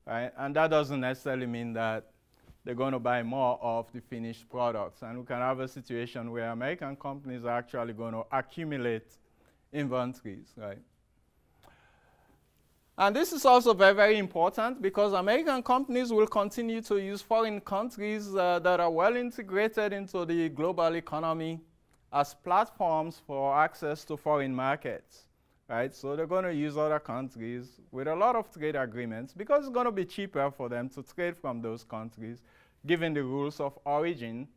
right? And that doesn't necessarily mean that they're going to buy more of the finished products. And we can have a situation where American companies are actually going to accumulate inventories, right? And this is also very, very important because American companies will continue to use foreign countries that are well integrated into the global economy as platforms for access to foreign markets, right? So they're going to use other countries with a lot of trade agreements because it's going to be cheaper for them to trade from those countries, given the rules of origin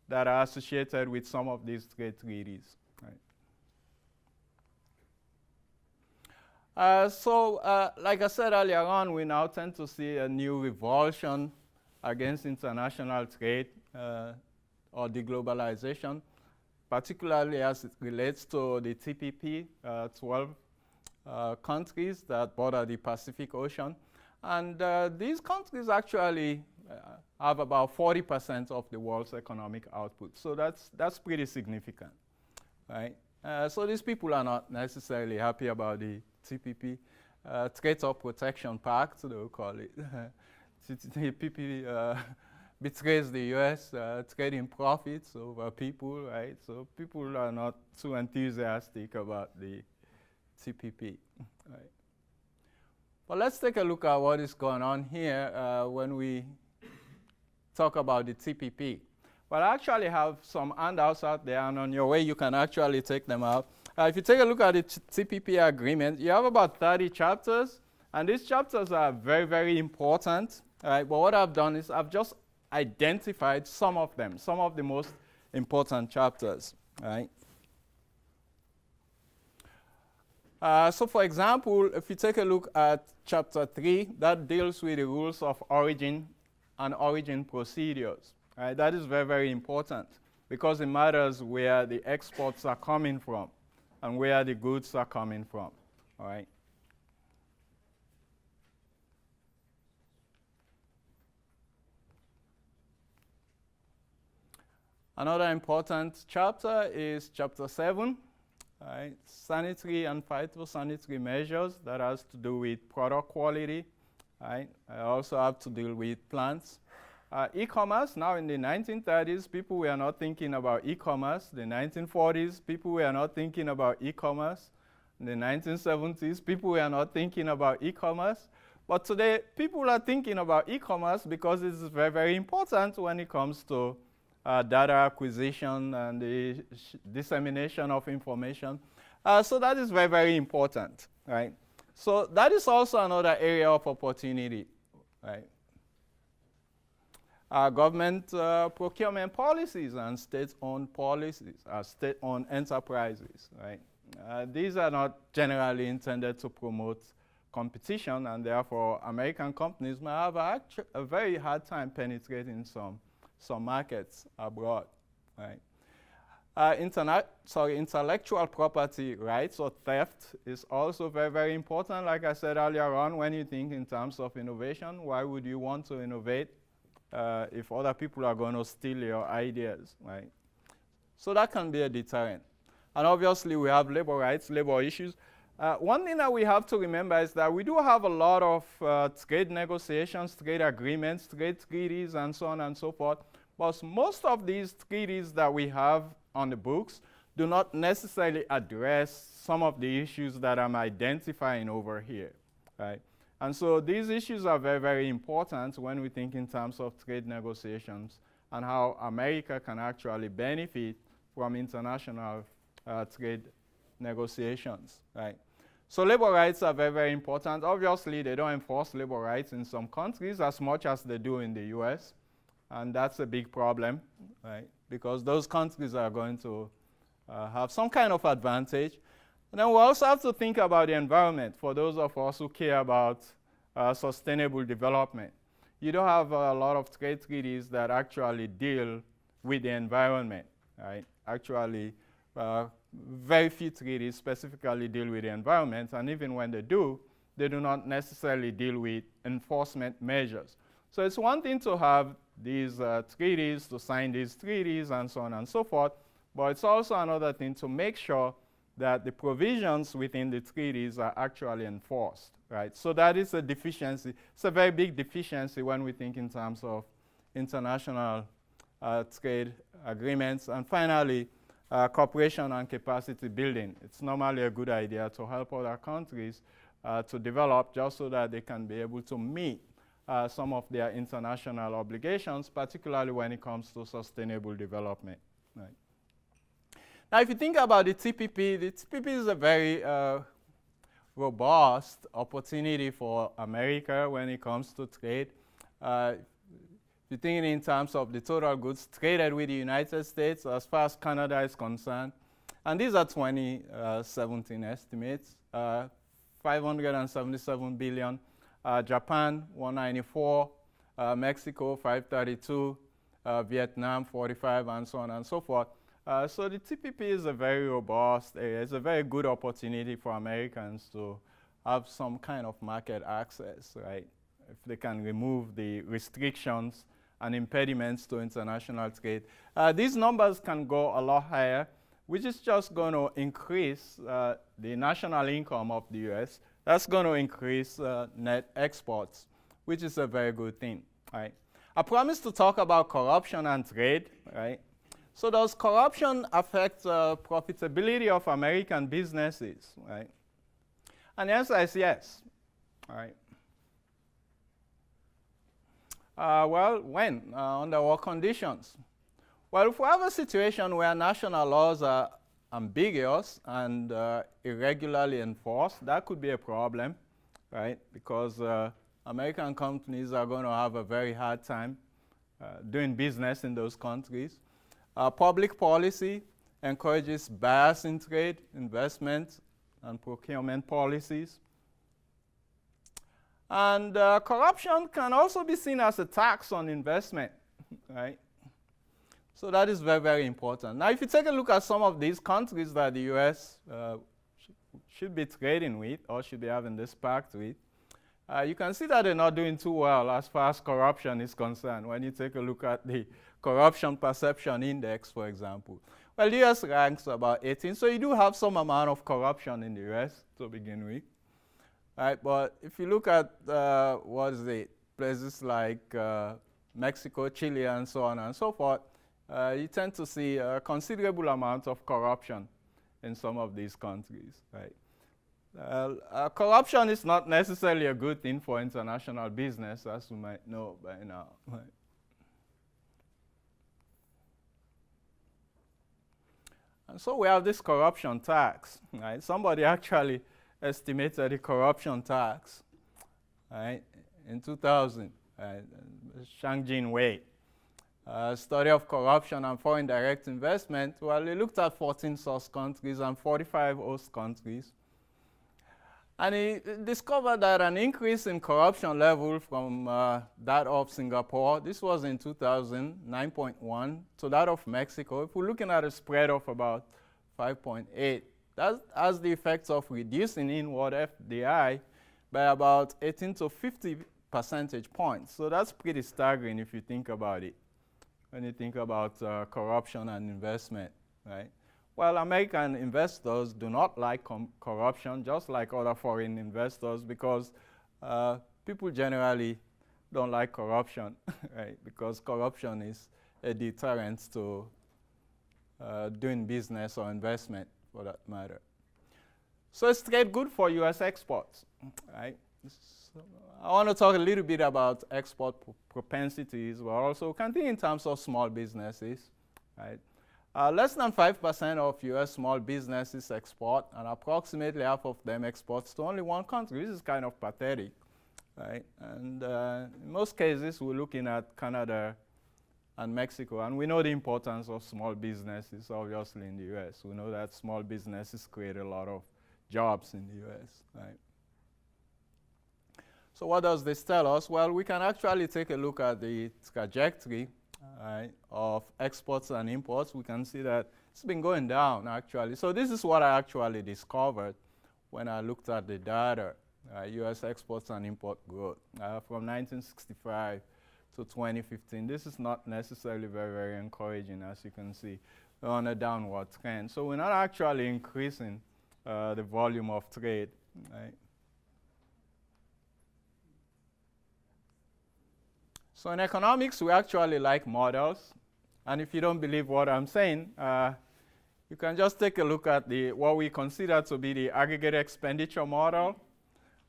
that are associated with some of these trade treaties, right? Like I said earlier on, we now tend to see a new revulsion against international trade or deglobalization, particularly as it relates to the TPP, 12 countries that border the Pacific Ocean. And these countries actually have about 40% of the world's economic output. So that's pretty significant, right? So these people are not necessarily happy about the TPP, Trade Protection Pact, they'll call it. TPP betrays the US trading profits over people, right? So people are not too enthusiastic about the TPP, right? But let's take a look at what is going on here when we talk about the TPP. Well, I actually have some handouts out there, and on your way you can actually take them out. If you take a look at the TPP agreement, you have about 30 chapters, and these chapters are very, very important, right? But what I've done is I've just identified some of them, some of the most important chapters, right? So for example, if you take a look at chapter 3, that deals with the rules of origin and origin procedures, right? That is very, very important because it matters where the exports are coming from and where the goods are coming from, all right? Another important chapter is chapter 7, right? Sanitary and phytosanitary measures that has to do with product quality, right? I also have to deal with plants. E-commerce, now in the 1930s, people were not thinking about e-commerce. The 1940s, people were not thinking about e-commerce. In the 1970s, people were not thinking about e-commerce. But today, people are thinking about e-commerce because it's very, very important when it comes to data acquisition and the dissemination of information. So that is very, very important, right? So that is also another area of opportunity, right? Government procurement policies and state-owned policies, state-owned enterprises, right? These are not generally intended to promote competition, and therefore American companies may have a very hard time penetrating some markets abroad, right? Intellectual property rights or theft is also very, very important. Like I said earlier on, when you think in terms of innovation, why would you want to innovate if other people are going to steal your ideas, right? So that can be a deterrent. And obviously, we have labor rights, labor issues. One thing that we have to remember is that we do have a lot of trade negotiations, trade agreements, trade treaties, and so on and so forth. But most of these treaties that we have on the books do not necessarily address some of the issues that I'm identifying over here, right? And so these issues are very, very important when we think in terms of trade negotiations and how America can actually benefit from international trade negotiations, right? So labor rights are very, very important. Obviously, they don't enforce labor rights in some countries as much as they do in the US, and that's a big problem, right? Because those countries are going to have some kind of advantage. And then we also have to think about the environment for those of us who care about sustainable development. You don't have a lot of trade treaties that actually deal with the environment, right? Actually, very few treaties specifically deal with the environment, and even when they do not necessarily deal with enforcement measures. So it's one thing to have these treaties, to sign these treaties, and so on and so forth, but it's also another thing to make sure that the provisions within the treaties are actually enforced, right? So that is a deficiency. It's a very big deficiency when we think in terms of international trade agreements. And finally, cooperation and capacity building. It's normally a good idea to help other countries to develop just so that they can be able to meet some of their international obligations, particularly when it comes to sustainable development. Right. Now, if you think about the TPP is a very robust opportunity for America when it comes to trade. If you think in terms of the total goods traded with the United States, as far as Canada is concerned, and these are 2017 estimates, 577 billion, Japan 194, Mexico 532, Vietnam 45, and so on and so forth. So the TPP is a very robust area. It's a very good opportunity for Americans to have some kind of market access, right? If they can remove the restrictions and impediments to international trade. These numbers can go a lot higher, which is just going to increase the national income of the US. That's going to increase net exports, which is a very good thing, right? I promised to talk about corruption and trade, right? So does corruption affect profitability of American businesses, right? And the answer is yes, all right. Well, when? Under what conditions? Well, if we have a situation where national laws are ambiguous and irregularly enforced, that could be a problem, right? Because American companies are going to have a very hard time doing business in those countries. Public policy encourages bias in trade, investment, and procurement policies. And corruption can also be seen as a tax on investment, right? So that is very, very important. Now, if you take a look at some of these countries that the US should be trading with or should be having this pact with, you can see that they're not doing too well as far as corruption is concerned when you take a look at the Corruption Perception Index, for example. Well, the US ranks about 18, so you do have some amount of corruption in the US to begin with. Right, but if you look at places like Mexico, Chile, and so on and so forth, you tend to see a considerable amount of corruption in some of these countries. Right? Corruption is not necessarily a good thing for international business, as you might know by now. Right? And so we have this corruption tax. Right? Somebody actually estimated the corruption tax, right, in 2000, Shang Jin Wei. Study of corruption and foreign direct investment. Well, they looked at 14 source countries and 45 host countries. And he discovered that an increase in corruption level from that of Singapore, this was in 2000, 9.1, to that of Mexico. If we're looking at a spread of about 5.8, that has the effects of reducing inward FDI by about 18 to 50 percentage points. So that's pretty staggering if you think about it, when you think about corruption and investment, right? Well, American investors do not like corruption, just like other foreign investors, because people generally don't like corruption, right? Because corruption is a deterrent to doing business or investment, for that matter. So is trade good for U.S. exports, right? So I want to talk a little bit about export propensities, but also can think in terms of small businesses, right? Less than 5% of U.S. small businesses export, and approximately half of them exports to only one country. This is kind of pathetic, right? And in most cases, we're looking at Canada and Mexico, and we know the importance of small businesses, obviously, in the U.S. We know that small businesses create a lot of jobs in the U.S., right? So what does this tell us? Well, we can actually take a look at the trajectory of exports and imports. We can see that it's been going down, actually. So this is what I actually discovered when I looked at the data, U.S. exports and import growth from 1965 to 2015. This is not necessarily very, very encouraging, as you can see. We're on a downward trend. So we're not actually increasing the volume of trade, right? So in economics, we actually like models. And if you don't believe what I'm saying, you can just take a look at what we consider to be the aggregate expenditure model,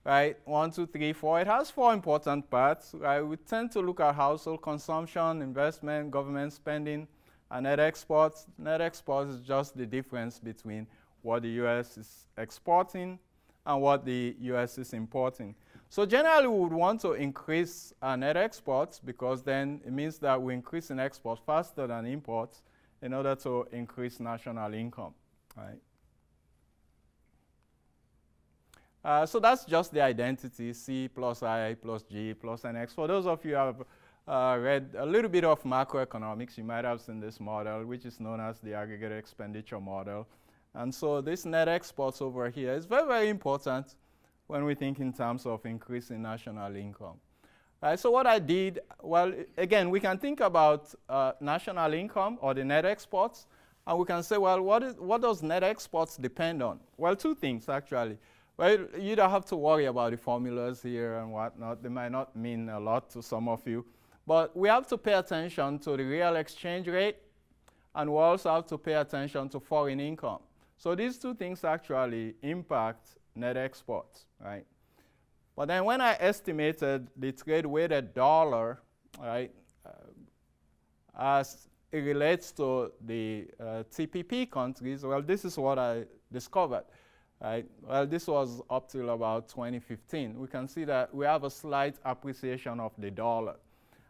right? 1, 2, 3, 4. It has 4 important parts, right? We tend to look at household consumption, investment, government spending, and net exports. Net exports is just the difference between what the U.S. is exporting and what the U.S. is importing. So generally, we would want to increase our net exports, because then it means that we increase in exports faster than imports in order to increase national income, right? So that's just the identity, C plus I plus G plus NX. For those of you who have read a little bit of macroeconomics, you might have seen this model, which is known as the aggregate expenditure model. And so this net exports over here is very, very important when we think in terms of increasing national income. So what I did, well, again, we can think about national income or the net exports, and we can say, well, what does net exports depend on? Well, 2 things, actually. Well, you don't have to worry about the formulas here and whatnot. They might not mean a lot to some of you. But we have to pay attention to the real exchange rate, and we also have to pay attention to foreign income. So these 2 things actually impact net exports, right? But then when I estimated the trade-weighted dollar, right, as it relates to the TPP countries, well, this is what I discovered, right? Well, this was up till about 2015. We can see that we have a slight appreciation of the dollar.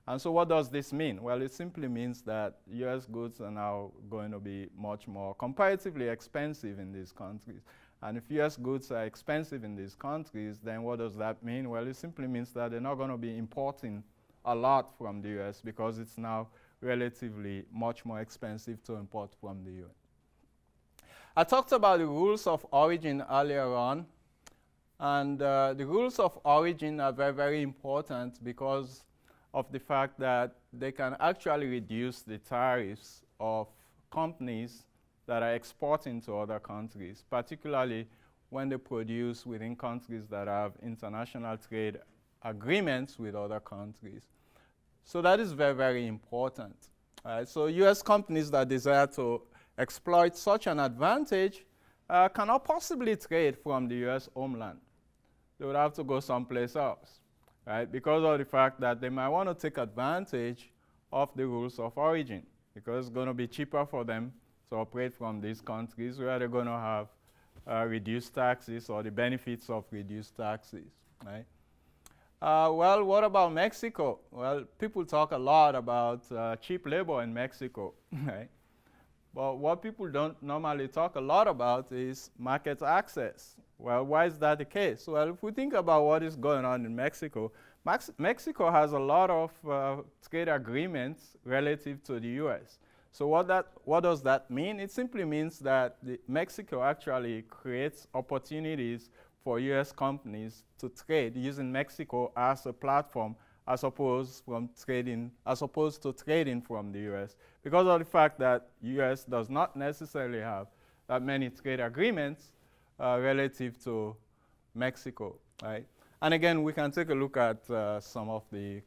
And so what does this mean? Well, it simply means that U.S. goods are now going to be much more comparatively expensive in these countries. And if U.S. goods are expensive in these countries, then what does that mean? Well, it simply means that they're not going to be importing a lot from the U.S. because it's now relatively much more expensive to import from the U.S. I talked about the rules of origin earlier on. And the rules of origin are very, very important because of the fact that they can actually reduce the tariffs of companies that are exporting to other countries, particularly when they produce within countries that have international trade agreements with other countries. So that is very, very important. So U.S. companies that desire to exploit such an advantage cannot possibly trade from the U.S. homeland. They would have to go someplace else, right? Because of the fact that they might want to take advantage of the rules of origin, because it's going to be cheaper for them to operate from these countries where they're going to have reduced taxes or the benefits of reduced taxes, right? Well, what about Mexico? Well, people talk a lot about cheap labor in Mexico, right? But what people don't normally talk a lot about is market access. Well, why is that the case? Well, if we think about what is going on in Mexico, Mexico has a lot of trade agreements relative to the US. So what does that mean? It simply means that Mexico actually creates opportunities for US companies to trade using Mexico as a platform as opposed to trading from the US, because of the fact that US does not necessarily have that many trade agreements relative to Mexico, right? And again, we can take a look at some of the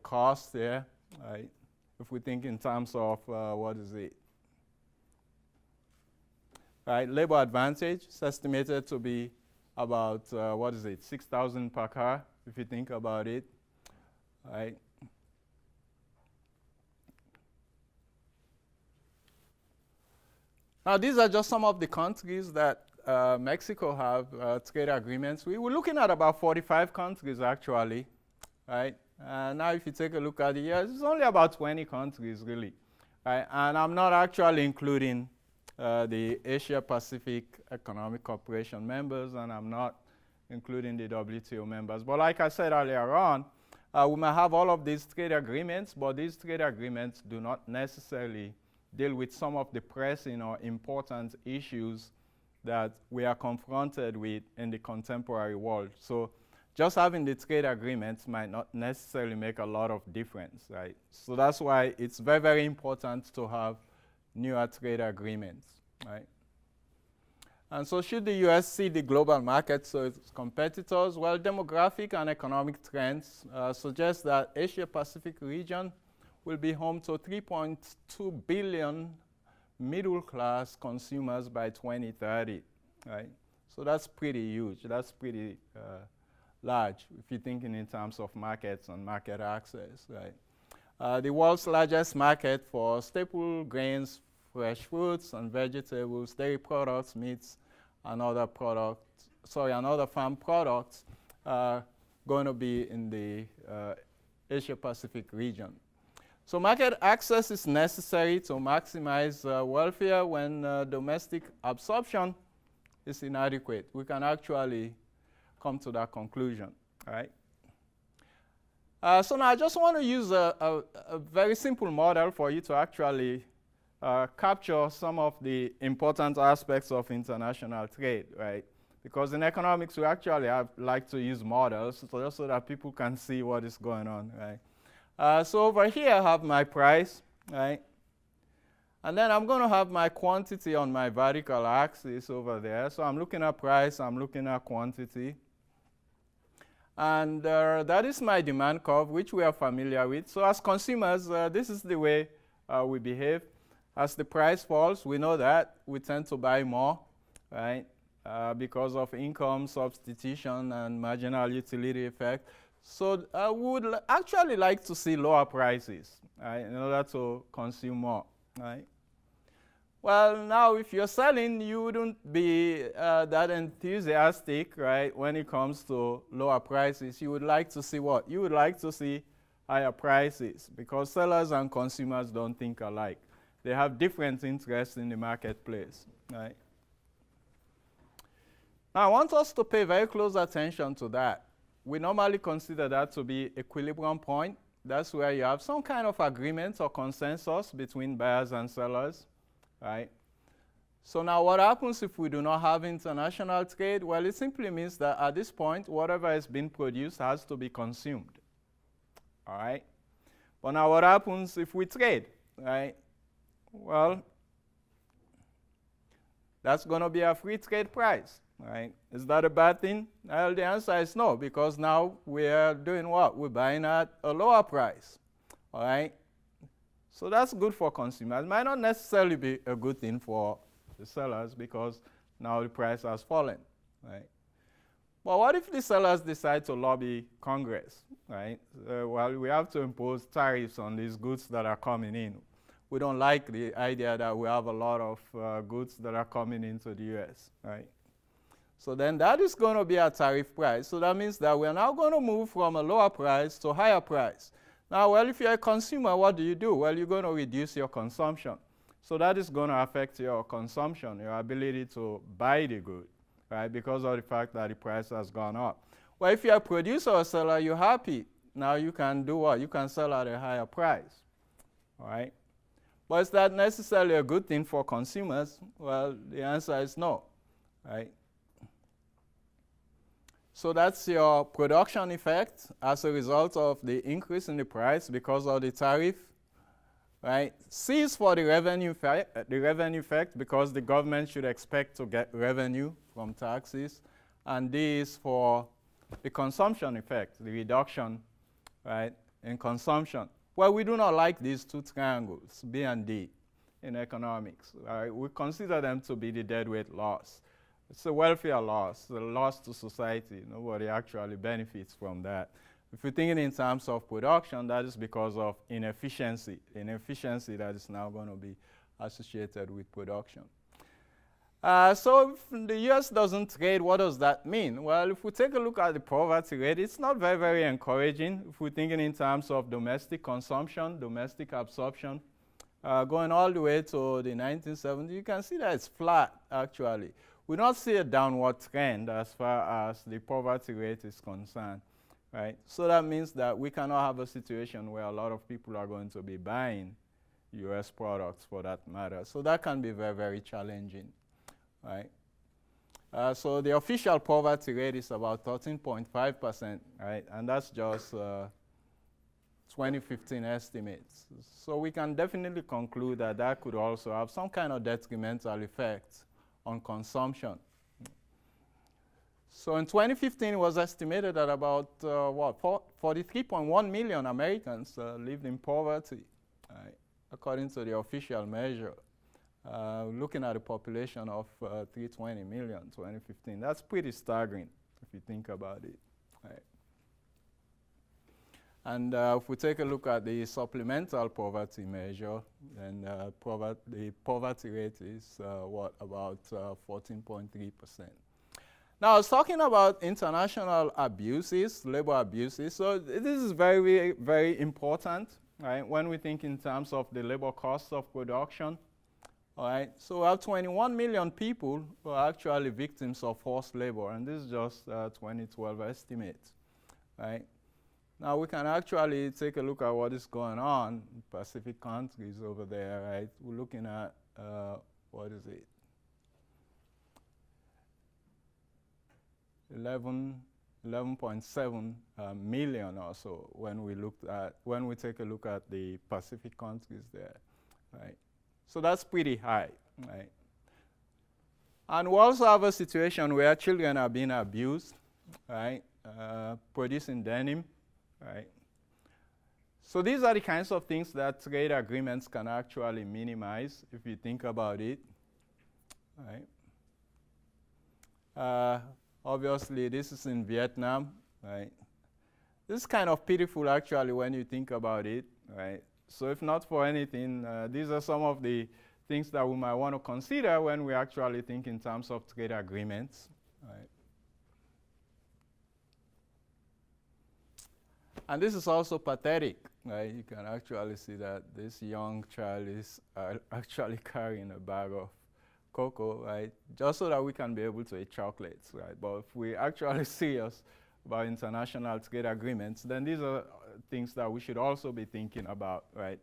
costs there, right? If we think in terms of what is it? Right, labor advantage is estimated to be about, 6,000 per car, if you think about it, right? Now, these are just some of the countries that Mexico have trade agreements. We were looking at about 45 countries, actually, right? Now, if you take a look at the years, it's only about 20 countries, really, right? And I'm not actually including the Asia-Pacific Economic Cooperation members, and I'm not including the WTO members. But like I said earlier on, we might have all of these trade agreements, but these trade agreements do not necessarily deal with some of the pressing or important issues that we are confronted with in the contemporary world. So just having the trade agreements might not necessarily make a lot of difference, right? So that's why it's very, very important to have newer trade agreements, right? And so should the US see the global market so its competitors? Well, demographic and economic trends suggest that Asia-Pacific region will be home to 3.2 billion middle-class consumers by 2030, right? So that's pretty huge. That's pretty large if you're thinking in terms of markets and market access, right? The world's largest market for staple grains, fresh fruits and vegetables, dairy products, meats, and other farm products going to be in the Asia-Pacific region. So market access is necessary to maximize welfare when domestic absorption is inadequate. We can actually come to that conclusion, right? So now I just want to use a very simple model for you to actually capture some of the important aspects of international trade, right? Because in economics, we actually like to use models just so that people can see what is going on, right? So over here, I have my price, right? And then I'm going to have my quantity on my vertical axis over there. So I'm looking at price, I'm looking at quantity. And that is my demand curve, which we are familiar with. So as consumers, this is the way we behave. As the price falls, we know that we tend to buy more, right? Because of income substitution and marginal utility effect. So we would actually like to see lower prices, right, in order to consume more, right? Well, now if you're selling, you wouldn't be that enthusiastic, right, when it comes to lower prices. You would like to see what? You would like to see higher prices, because sellers and consumers don't think alike. They have different interests in the marketplace, right? Now, I want us to pay very close attention to that. We normally consider that to be equilibrium point. That's where you have some kind of agreement or consensus between buyers and sellers, right? So now what happens if we do not have international trade? Well, it simply means that at this point, whatever is being produced has to be consumed, all right? But now what happens if we trade, right? Well, that's going to be a free trade price, right? Is that a bad thing? Well, the answer is no, because now we're doing what? We're buying at a lower price, all right? So that's good for consumers. It might not necessarily be a good thing for the sellers, because now the price has fallen, right? But what if the sellers decide to lobby Congress, right? Well, we have to impose tariffs on these goods that are coming in. We don't like the idea that we have a lot of goods that are coming into the US, right? So then that is going to be a tariff price. So that means that we're now going to move from a lower price to a higher price. Now, well, if you're a consumer, what do? Well, you're going to reduce your consumption. So that is going to affect your consumption, your ability to buy the good, right, because of the fact that the price has gone up. Well, if you're a producer or seller, you're happy. Now you can do what? You can sell at a higher price, all right? But is that necessarily a good thing for consumers? Well, the answer is no, right? So that's your production effect as a result of the increase in the price because of the tariff, right? C is for the revenue effect because the government should expect to get revenue from taxes. And D is for the consumption effect, the reduction, right, in consumption. Well, we do not like these two triangles, B and D, in economics. Right? We consider them to be the deadweight loss. It's a welfare loss, a loss to society. Nobody actually benefits from that. If you're thinking in terms of production, that is because of inefficiency that is now going to be associated with production. So if the US doesn't trade, what does that mean? Well, if we take a look at the poverty rate, it's not very, very encouraging. If we're thinking in terms of domestic consumption, domestic absorption, going all the way to the 1970s, you can see that it's flat, actually. We don't see a downward trend as far as the poverty rate is concerned, right? So that means that we cannot have a situation where a lot of people are going to be buying US products for that matter. So that can be very, very challenging, right? So the official poverty rate is about 13.5%, right? And that's just 2015 estimates. So we can definitely conclude that that could also have some kind of detrimental effect on consumption. So in 2015, it was estimated that about 43.1 million Americans lived in poverty, right, according to the official measure. Looking at a population of 320 million, 2015. That's pretty staggering if you think about it. Right? And if we take a look at the supplemental poverty measure, then the poverty rate is about 14.3%. Now, I was talking about international abuses, labor abuses. So this is very, very important, right? When we think in terms of the labor costs of production. All right, so we have 21 million people who are actually victims of forced labor, and this is just 2012 estimates, right? Now we can actually take a look at what is going on in Pacific countries over there, right? We're looking at, what is it? 11.7 million or so when we take a look at the Pacific countries there, right? So that's pretty high, right? And we also have a situation where children are being abused, right? Producing denim, right? So these are the kinds of things that trade agreements can actually minimize if you think about it, right? Obviously, this is in Vietnam, right? This is kind of pitiful actually when you think about it, right? So if not for anything, these are some of the things that we might want to consider when we actually think in terms of trade agreements. Right? And this is also pathetic. Right? You can actually see that this young child is actually carrying a bag of cocoa, right? Just so that we can be able to eat chocolates, right? But if we're actually serious about international trade agreements, then these are things that we should also be thinking about, right?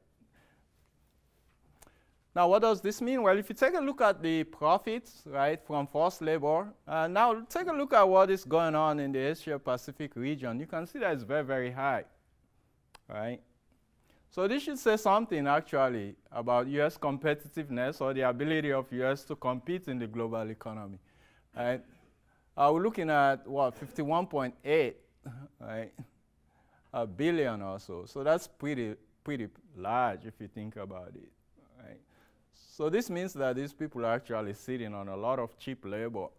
Now, what does this mean? Well, if you take a look at the profits, right, from forced labor, now take a look at what is going on in the Asia-Pacific region. You can see that it's very, very high, right? So this should say something, actually, about U.S. competitiveness or the ability of U.S. to compete in the global economy, right? We're looking at, 51.8, right? A billion or so. So that's pretty large if you think about it, right? So this means that these people are actually sitting on a lot of cheap labor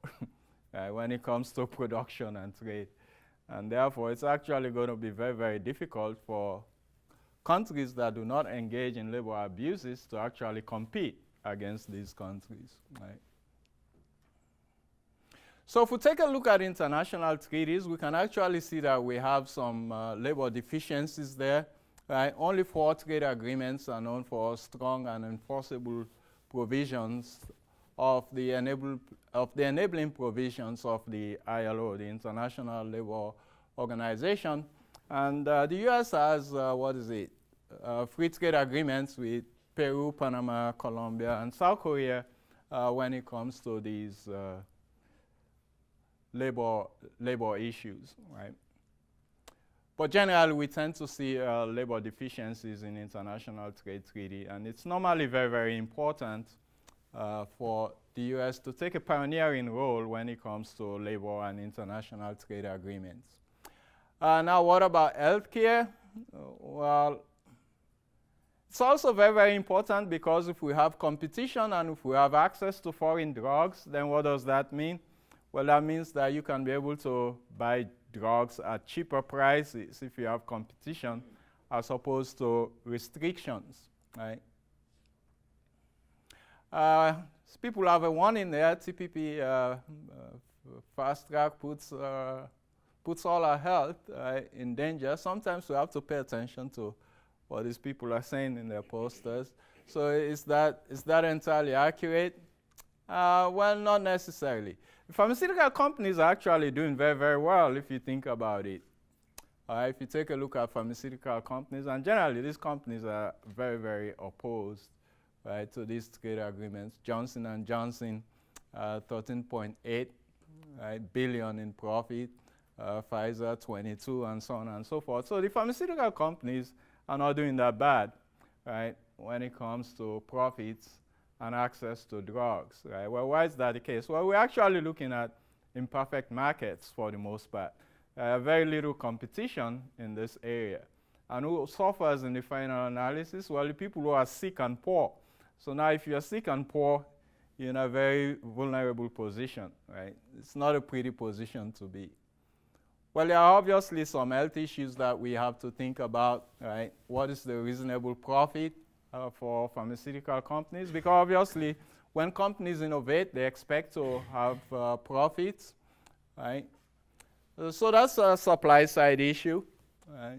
when it comes to production and trade. And therefore, it's actually going to be very, very difficult for countries that do not engage in labor abuses to actually compete against these countries, right? So if we take a look at international treaties, we can actually see that we have some labor deficiencies there, right? Only 4 trade agreements are known for strong and enforceable provisions of the enabling provisions of the ILO, the International Labour Organization. And the U.S. has, free trade agreements with Peru, Panama, Colombia, and South Korea when it comes to these labor issues, right? But generally, we tend to see labor deficiencies in international trade treaty, and it's normally very, very important for the U.S. to take a pioneering role when it comes to labor and international trade agreements. Now, what about healthcare? Well, it's also very, very important because if we have competition and if we have access to foreign drugs, then what does that mean? Well, that means that you can be able to buy drugs at cheaper prices if you have competition as opposed to restrictions, right? People have a warning there. TPP fast track puts all our health in danger. Sometimes we have to pay attention to what these people are saying in their posters. So is that entirely accurate? Well, not necessarily. Pharmaceutical companies are actually doing very, very well if you think about it. If you take a look at pharmaceutical companies, and generally these companies are very, very opposed, right, to these trade agreements. Johnson & Johnson, 13.8 billion in profit, Pfizer 22, and so on and so forth. So the pharmaceutical companies are not doing that bad, right, when it comes to profits and access to drugs, right? Well, why is that the case? Well, we're actually looking at imperfect markets for the most part. Very little competition in this area. And who suffers in the final analysis? Well, the people who are sick and poor. So now if you're sick and poor, you're in a very vulnerable position, right? It's not a pretty position to be. Well, there are obviously some health issues that we have to think about, right? What is the reasonable profit for pharmaceutical companies? Because obviously, when companies innovate, they expect to have profits, right? So that's a supply side issue, right?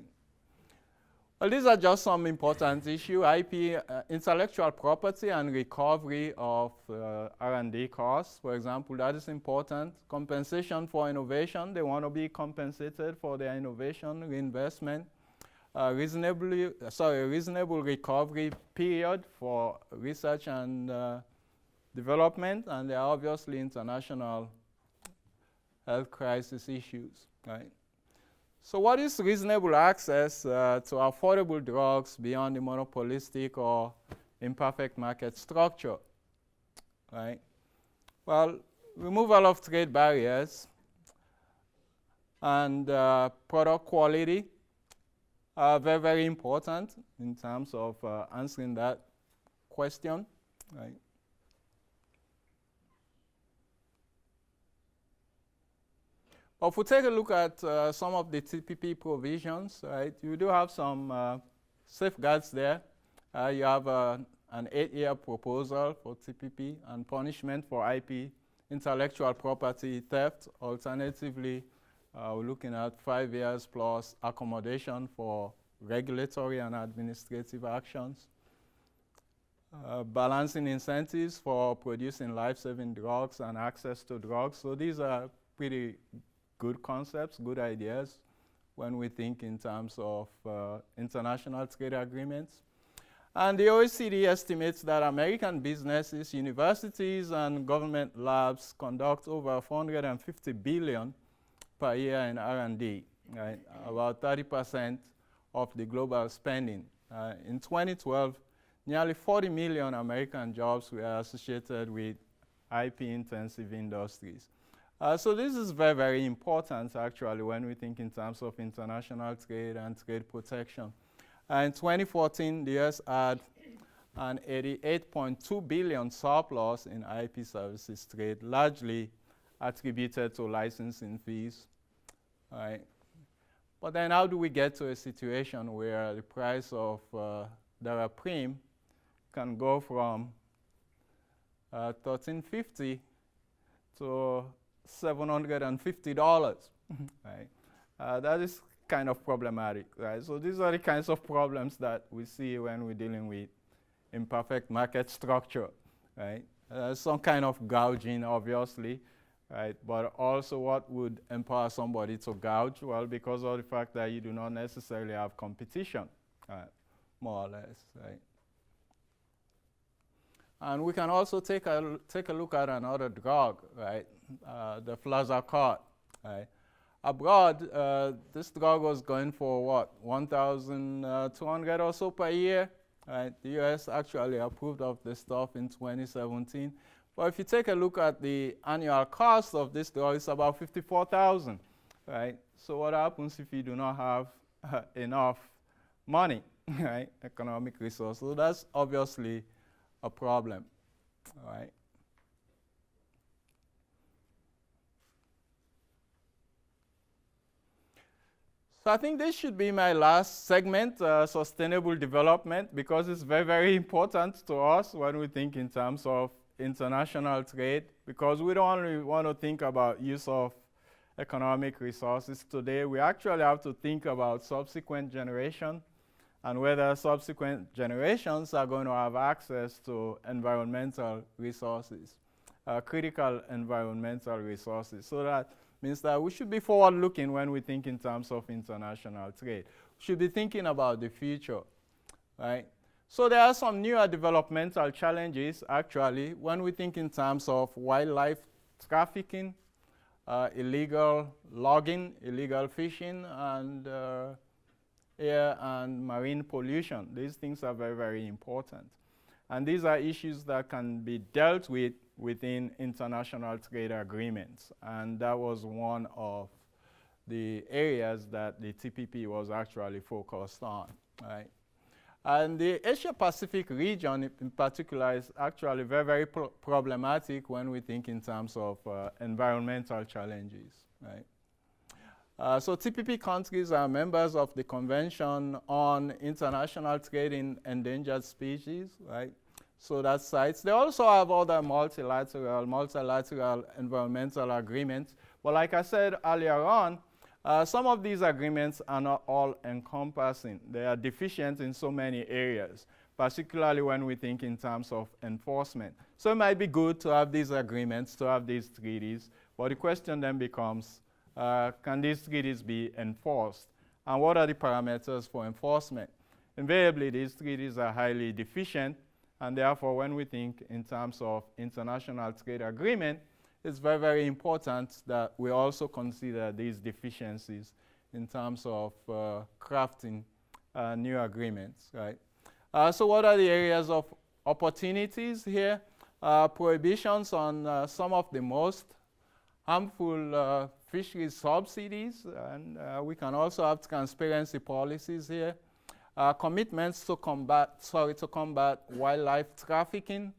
Well, these are just some important issues. IP, intellectual property and recovery of R&D costs, for example, that is important. Compensation for innovation, they want to be compensated for their innovation, reinvestment. Reasonable recovery period for research and development, and there are obviously international health crisis issues, right? So what is reasonable access to affordable drugs beyond the monopolistic or imperfect market structure, right? Well, removal of trade barriers and product quality are very, very important in terms of answering that question, right? If we take a look at some of the TPP provisions, right, you do have some safeguards there. You have an 8-year proposal for TPP and punishment for IP, intellectual property theft. Alternatively, we're looking at 5 years plus accommodation for regulatory and administrative actions. Balancing incentives for producing life-saving drugs and access to drugs. So these are pretty good concepts, good ideas when we think in terms of international trade agreements. And the OECD estimates that American businesses, universities, and government labs conduct over $450 billion per year in R&D, right? About 30% of the global spending. In 2012, nearly 40 million American jobs were associated with IP-intensive industries. So this is very, very important, actually, when we think in terms of international trade and trade protection. In 2014, the US had an $88.2 billion surplus in IP services trade, largely attributed to licensing fees. Right. But then how do we get to a situation where the price of Daraprim can go from $13.50 to $750, right? That is kind of problematic, right? So these are the kinds of problems that we see when we're dealing with imperfect market structure, right? Some kind of gouging, obviously, right? But also what would empower somebody to gouge? Well, because of the fact that you do not necessarily have competition, more or less, right? And we can also take a look at another drug, right? The Flazarcort, right? Abroad, this drug was going for what, 1,200 or so per year, right? The US actually approved of this stuff in 2017. But if you take a look at the annual cost of this drug, it's about 54,000, right? So what happens if you do not have enough money, right? Economic resources. So that's obviously a problem, all right? So I think this should be my last segment, sustainable development, because it's very, very important to us when we think in terms of international trade, because we don't only want to think about use of economic resources today, we actually have to think about subsequent generation and whether subsequent generations are going to have access to environmental resources, critical environmental resources. So that means that we should be forward-looking when we think in terms of international trade. We should be thinking about the future, right? So there are some newer developmental challenges, actually, when we think in terms of wildlife trafficking, illegal logging, illegal fishing, and air and marine pollution. These things are very, very important. And these are issues that can be dealt with within international trade agreements. And that was one of the areas that the TPP was actually focused on, right? And the Asia-Pacific region in particular is actually very, very problematic when we think in terms of environmental challenges, right? So TPP countries are members of the Convention on International Trade in Endangered Species, right? So that's CITES. They also have other multilateral environmental agreements. But like I said earlier on, some of these agreements are not all encompassing. They are deficient in so many areas, particularly when we think in terms of enforcement. So it might be good to have these agreements, to have these treaties, but the question then becomes, can these treaties be enforced? And what are the parameters for enforcement? Invariably, these treaties are highly deficient, and therefore, when we think in terms of international trade agreement, it's very, very important that we also consider these deficiencies in terms of crafting new agreements, right? So what are the areas of opportunities here? Prohibitions on some of the most harmful fisheries subsidies, and we can also have transparency policies here. Commitments to combat wildlife trafficking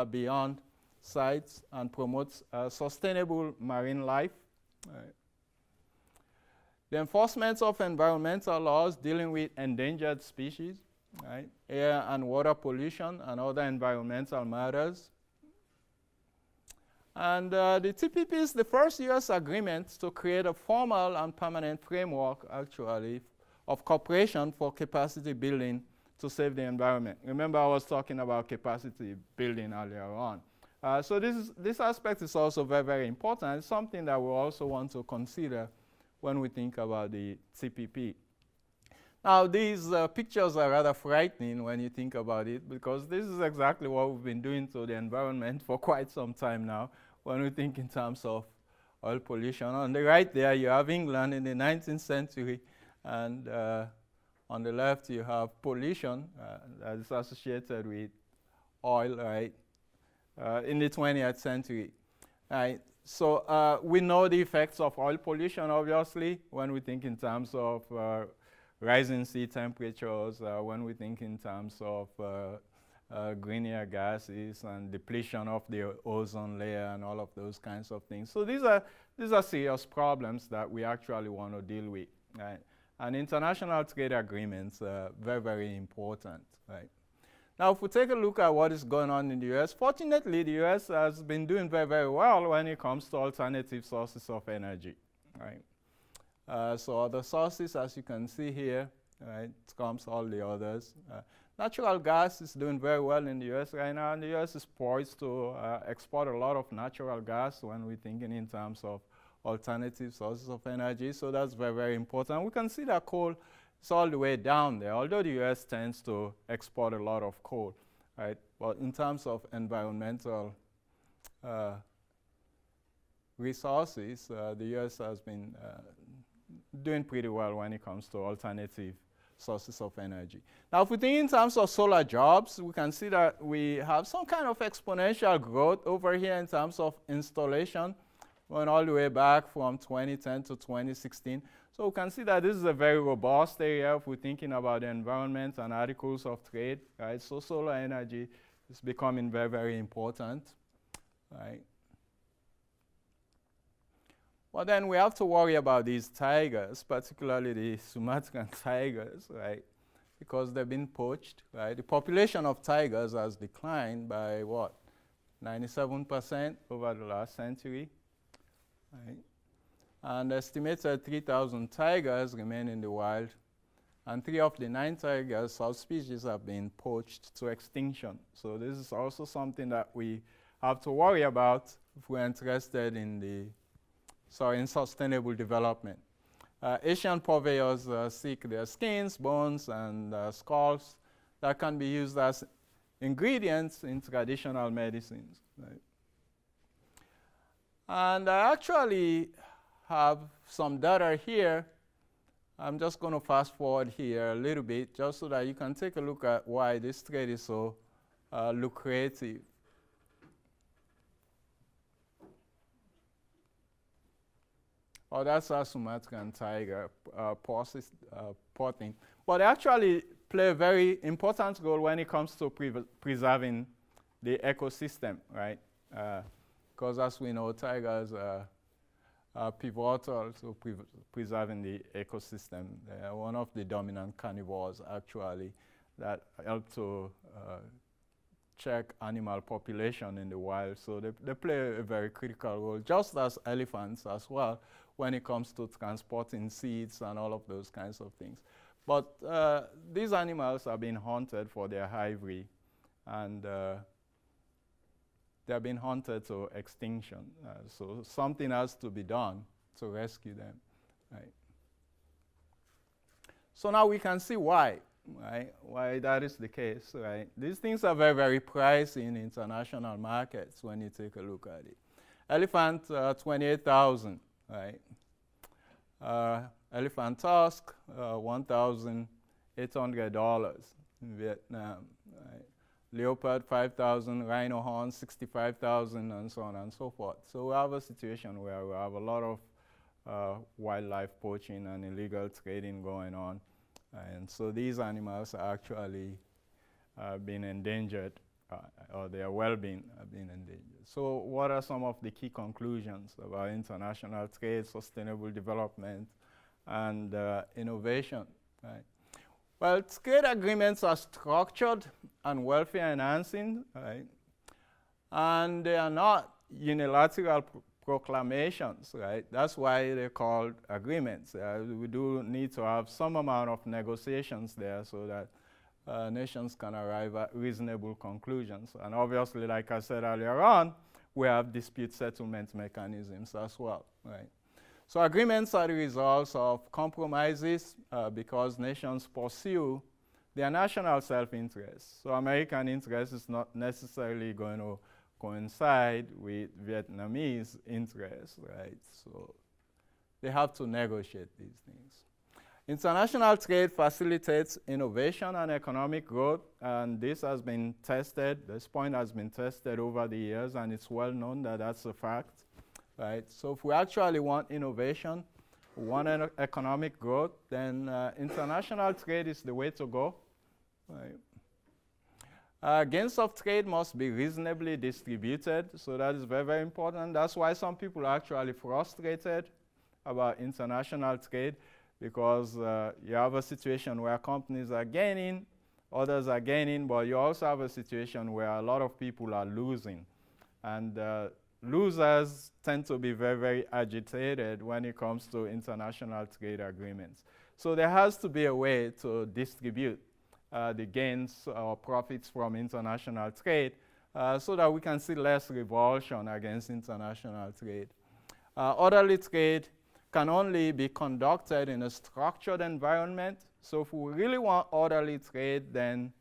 beyond sites and promote sustainable marine life. Right. The enforcement of environmental laws dealing with endangered species, right? Air and water pollution and other environmental matters. And the TPP is the first US agreement to create a formal and permanent framework, actually, of cooperation for capacity building to save the environment. Remember, I was talking about capacity building earlier on. So this aspect is also very, very important. It's something that we also want to consider when we think about the TPP. Now, these pictures are rather frightening when you think about it, because this is exactly what we've been doing to the environment for quite some time now, when we think in terms of oil pollution. On the right there, you have England in the 19th century, and on the left, you have pollution that is associated with oil, right, in the 20th century. Right? So we know the effects of oil pollution, obviously, when we think in terms of rising sea temperatures, when we think in terms of greenhouse gases and depletion of the ozone layer and all of those kinds of things. So these are serious problems that we actually want to deal with, right? And international trade agreements are very, very important, right? Now, if we take a look at what is going on in the US, fortunately, the US has been doing very, very well when it comes to alternative sources of energy, right? So other sources, as you can see here, right, comes all the others. Natural gas is doing very well in the U.S. right now, and the U.S. is poised to export a lot of natural gas when we're thinking in terms of alternative sources of energy. So that's very, very important. We can see that coal is all the way down there, although the U.S. tends to export a lot of coal, right? But in terms of environmental resources, the U.S. has been doing pretty well when it comes to alternative sources of energy. Now, if we think in terms of solar jobs, we can see that we have some kind of exponential growth over here in terms of installation, going all the way back from 2010 to 2016. So we can see that this is a very robust area if we're thinking about the environment and articles of trade, right? So solar energy is becoming very, very important, right? Well, then we have to worry about these tigers, particularly the Sumatran tigers, right? Because they've been poached, right? The population of tigers has declined by what? 97% over the last century, right? And estimated 3,000 tigers remain in the wild, and 3 of the 9 tigers subspecies have been poached to extinction. So this is also something that we have to worry about if we're interested in in sustainable development. Asian purveyors seek their skins, bones, and skulls that can be used as ingredients in traditional medicines. Right? And I actually have some data here. I'm just going to fast forward here a little bit just so that you can take a look at why this trade is so lucrative. Oh, that's a Sumatran tiger potting. But they actually play a very important role when it comes to preserving the ecosystem, right? Because as we know, tigers are pivotal to preserving the ecosystem. They are one of the dominant carnivores, actually, that help to check animal population in the wild. So they play a very critical role, just as elephants as well, when it comes to transporting seeds and all of those kinds of things. But these animals are being hunted for their ivory, and they're being hunted to extinction. So something has to be done to rescue them, right? So now we can see why, right? Why that is the case, right? These things are very, very pricey in international markets when you take a look at it. Elephant, 28,000, right? Elephant tusk, $1,800 in Vietnam, right? Leopard, 5,000, rhino horn, 65,000, and so on and so forth. So we have a situation where we have a lot of wildlife poaching and illegal trading going on. And so these animals are actually being endangered, or their well-being are being endangered. So what are some of the key conclusions about international trade, sustainable development, and innovation, right? Well, trade agreements are structured and welfare enhancing, right? And they are not unilateral proclamations, right? That's why they're called agreements. We do need to have some amount of negotiations there so that nations can arrive at reasonable conclusions. And obviously, like I said earlier on, we have dispute settlement mechanisms as well, right? So agreements are the results of compromises because nations pursue their national self-interest. So American interest is not necessarily going to coincide with Vietnamese interests, right? So they have to negotiate these things. International trade facilitates innovation and economic growth, and this has been tested. This point has been tested over the years, and it's well known that that's a fact, right? So if we actually want innovation, we want economic growth, then international trade is the way to go, right? Gains of trade must be reasonably distributed, so that is very, very important. That's why some people are actually frustrated about international trade, because you have a situation where companies are gaining, others are gaining, but you also have a situation where a lot of people are losing. And losers tend to be very, very agitated when it comes to international trade agreements. So there has to be a way to distribute the gains or profits from international trade so that we can see less revulsion against international trade. Orderly trade can only be conducted in a structured environment. So if we really want orderly trade, then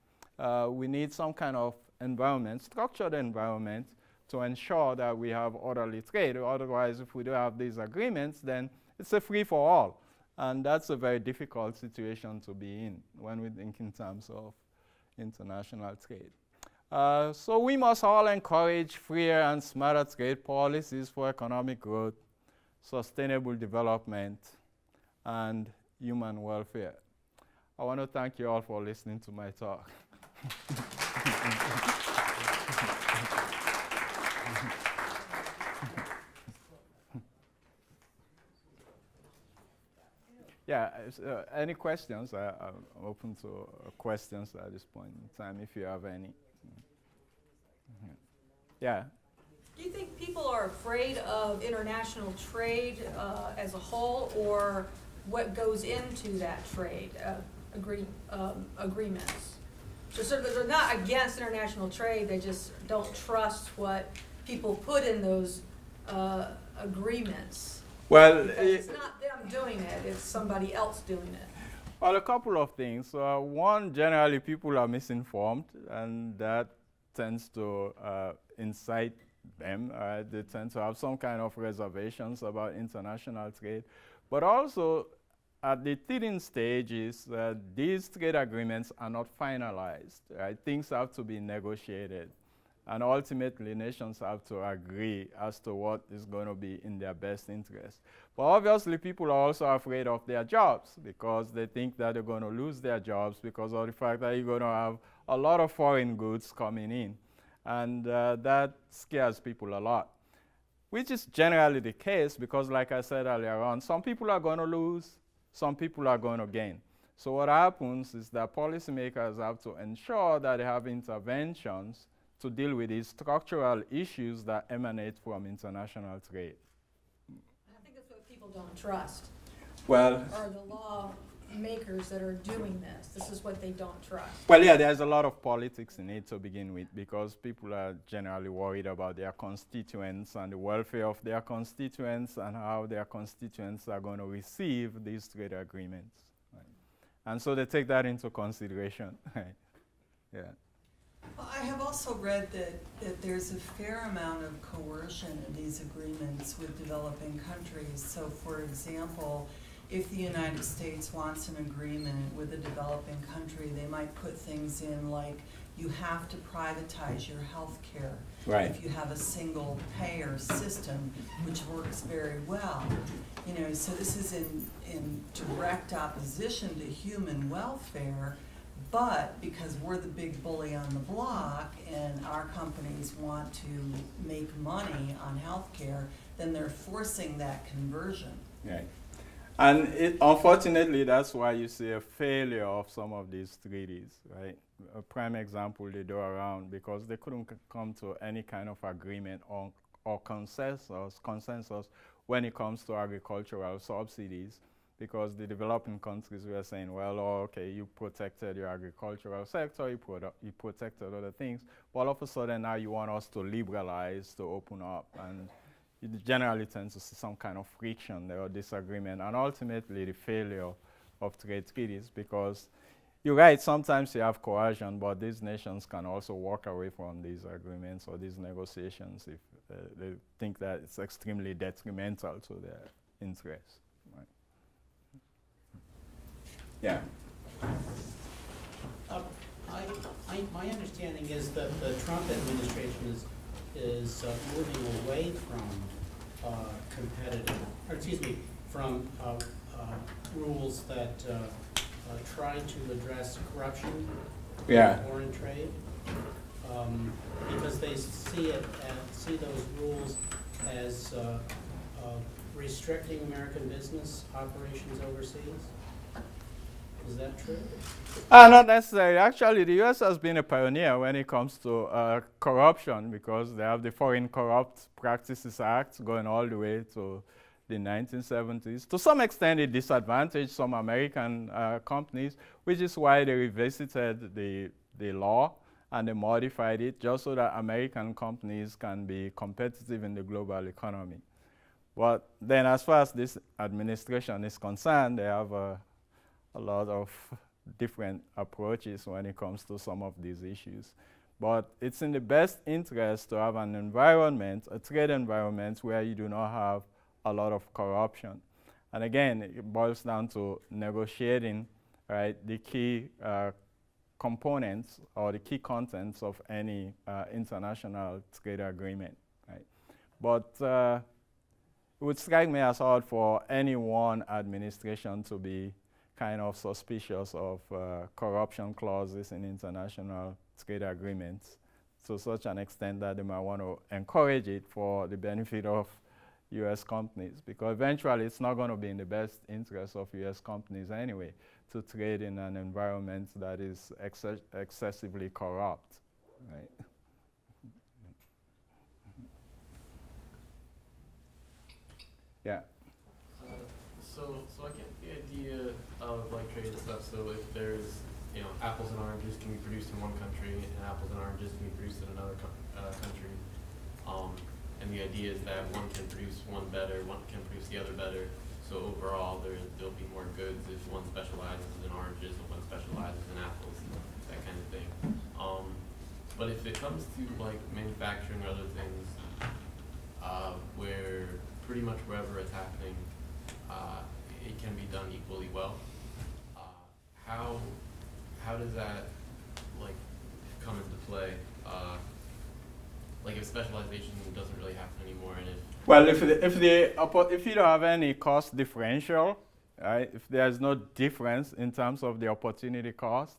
we need some kind of environment, structured environment, to ensure that we have orderly trade. Otherwise, if we don't have these agreements, then it's a free-for-all. And that's a very difficult situation to be in when we think in terms of international trade. So we must all encourage freer and smarter trade policies for economic growth, sustainable development, and human welfare. I want to thank you all for listening to my talk. Yeah, any questions? I'm open to questions at this point in time, if you have any. Yeah. Do you think people are afraid of international trade as a whole, or what goes into that trade agreements? So they're not against international trade, they just don't trust what people put in those agreements. Well, it's not them doing it, it's somebody else doing it. Well, a couple of things. One, generally people are misinformed, and that tends to incite them. They tend to have some kind of reservations about international trade. But also, at the teething stages, these trade agreements are not finalized. Right? Things have to be negotiated. And ultimately, nations have to agree as to what is going to be in their best interest. But obviously, people are also afraid of their jobs because they think that they're going to lose their jobs because of the fact that you're going to have a lot of foreign goods coming in. And that scares people a lot, which is generally the case because, like I said earlier on, some people are going to lose, some people are going to gain. So what happens is that policymakers have to ensure that they have interventions to deal with these structural issues that emanate from international trade. I think that's what people don't trust. Well, are the lawmakers that are doing this. This is what they don't trust. Well, yeah, there's a lot of politics in it to begin with because people are generally worried about their constituents and the welfare of their constituents and how their constituents are going to receive these trade agreements. Right? And so they take that into consideration. Right? Yeah. Well, I have also read that there's a fair amount of coercion in these agreements with developing countries. So, for example, if the United States wants an agreement with a developing country, they might put things in like you have to privatize your health care if you have a single payer system, which works very well. You know, so this is in direct opposition to human welfare. But because we're the big bully on the block and our companies want to make money on healthcare, then they're forcing that conversion. Right. And unfortunately, that's why you see a failure of some of these treaties, right? A prime example, the Doha Round, because they couldn't come to any kind of agreement or consensus when it comes to agricultural subsidies. Because the developing countries were saying, well, okay, you protected your agricultural sector, you protected other things, but all of a sudden now you want us to liberalize, to open up, and it generally tends to see some kind of friction there or disagreement, and ultimately the failure of trade treaties, because you're right, sometimes you have coercion, but these nations can also walk away from these agreements or these negotiations if they think that it's extremely detrimental to their interests. Yeah. My understanding is that the Trump administration is moving away from from rules that try to address corruption in foreign trade, because they see those rules as restricting American business operations overseas. Is that true? Not necessarily. Actually, the U.S. has been a pioneer when it comes to corruption because they have the Foreign Corrupt Practices Act going all the way to the 1970s. To some extent, it disadvantaged some American companies, which is why they revisited the law and they modified it just so that American companies can be competitive in the global economy. But then as far as this administration is concerned, they have a lot of different approaches when it comes to some of these issues. But it's in the best interest to have an environment, a trade environment, where you do not have a lot of corruption. And again, it boils down to negotiating, right, the key components or the key contents of any international trade agreement, right? But it would strike me as odd for any one administration to be kind of suspicious of corruption clauses in international trade agreements to such an extent that they might want to encourage it for the benefit of US companies, because eventually it's not going to be in the best interest of US companies anyway to trade in an environment that is excessively corrupt, right? Yeah. So I get the idea of like trade and stuff. So if there's, you know, apples and oranges can be produced in one country, and apples and oranges can be produced in another country, and the idea is that one can produce one better, one can produce the other better. So overall, there'll be more goods if one specializes in oranges and one specializes in apples, that kind of thing. But if it comes to like manufacturing or other things, where pretty much wherever it's happening, it can be done equally well. How does that like come into play? Like if specialization doesn't really happen anymore, and well, if you don't have any cost differential, right? If there's no difference in terms of the opportunity cost,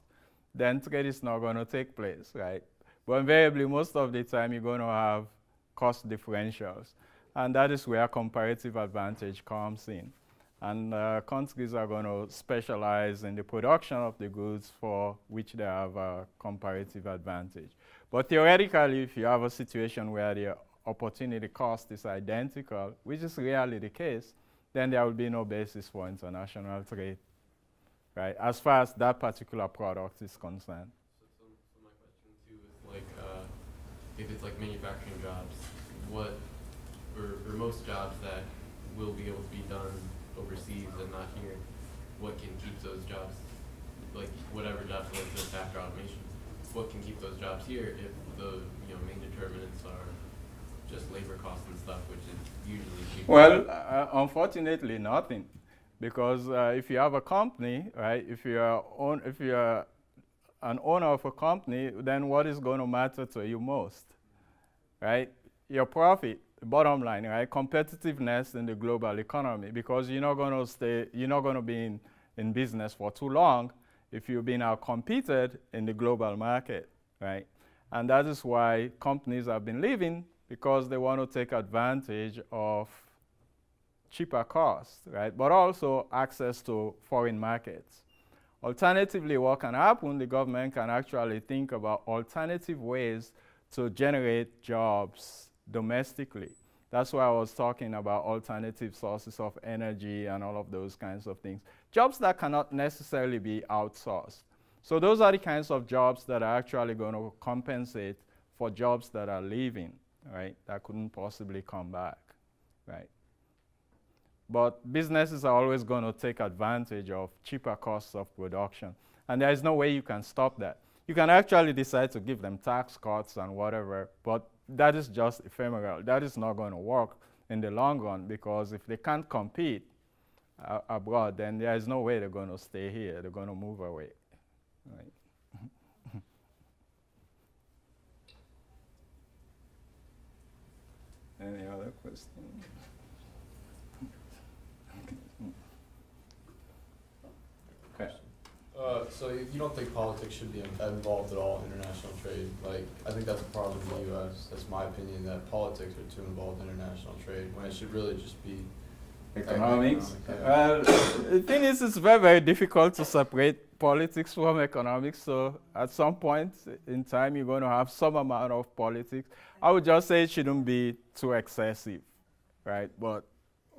then trade is not going to take place, right? But invariably, most of the time, you're going to have cost differentials, and that is where comparative advantage comes in. And countries are going to specialize in the production of the goods for which they have a comparative advantage. But theoretically, if you have a situation where the opportunity cost is identical, which is rarely the case, then there will be no basis for international trade, right, as far as that particular product is concerned. So my question too is like, if it's like manufacturing jobs, what, or most jobs that will be able to be done overseas and not here, what can keep those jobs, like whatever jobs like the factory automation, what can keep those jobs here if the main determinants are just labor costs and stuff, which is usually cheaper? Well, unfortunately, nothing, because if you have a company, right, if you are an owner of a company, then what is going to matter to you most, right? Your profit. Bottom line, right? Competitiveness in the global economy, because you're not going to be in business for too long if you're being outcompeted in the global market, right? And that is why companies have been leaving, because they want to take advantage of cheaper costs, right? But also access to foreign markets. Alternatively, what can happen, the government can actually think about alternative ways to generate jobs domestically. That's why I was talking about alternative sources of energy and all of those kinds of things. Jobs that cannot necessarily be outsourced. So those are the kinds of jobs that are actually going to compensate for jobs that are leaving, right, that couldn't possibly come back, right? But businesses are always going to take advantage of cheaper costs of production. And there is no way you can stop that. You can actually decide to give them tax cuts and whatever, but that is just ephemeral. That is not going to work in the long run, because if they can't compete abroad, then there is no way they're going to stay here. They're going to move away, right? Any other questions? Okay. So you don't think politics should be involved at all in international trade? Like, I think that's a problem in the U.S. That's my opinion, that politics are too involved in international trade, when it should really just be economics. Yeah. Well, the thing is, it's very, very difficult to separate politics from economics. So at some point in time, you're going to have some amount of politics. I would just say it shouldn't be too excessive, right? But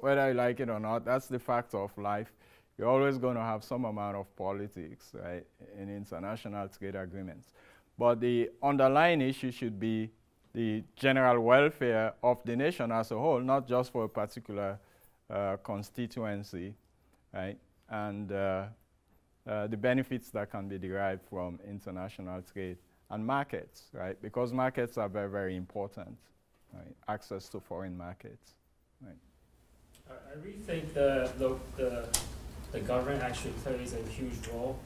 whether you like it or not, that's the fact of life. You're always going to have some amount of politics, right, in international trade agreements. But the underlying issue should be the general welfare of the nation as a whole, not just for a particular constituency, right, and the benefits that can be derived from international trade and markets, right, because markets are very, very important, right, access to foreign markets, right. I really think the government actually plays a huge role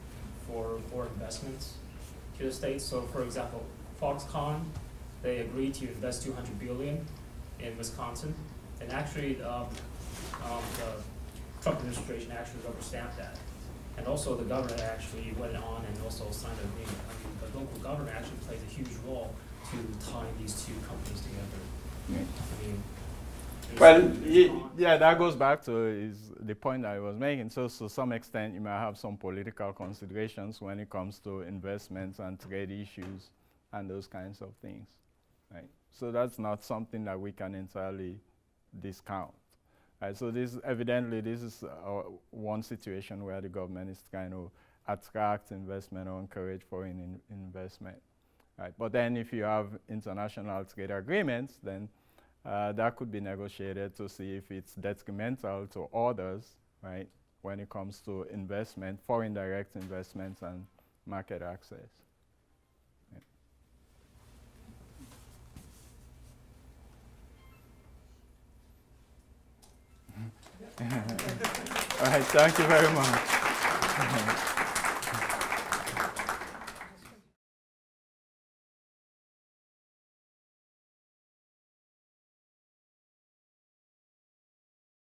for investments to the states. So, for example, Foxconn, they agreed to invest $200 billion in Wisconsin, and actually, the Trump administration actually rubber-stamped that. And also, the government actually went on and also signed an agreement. I mean, the local government actually plays a huge role to tying these two companies together. Yeah. I mean, well, yeah, that goes back to the point I was making. So, to some extent, you might have some political considerations when it comes to investments and trade issues and those kinds of things, right? So that's not something that we can entirely discount. Right? So this is one situation where the government is trying to attract investment or encourage foreign investment, right? But then, if you have international trade agreements, then that could be negotiated to see if it's detrimental to others, right, when it comes to investment, foreign direct investments and market access. Yeah. All right, thank you very much.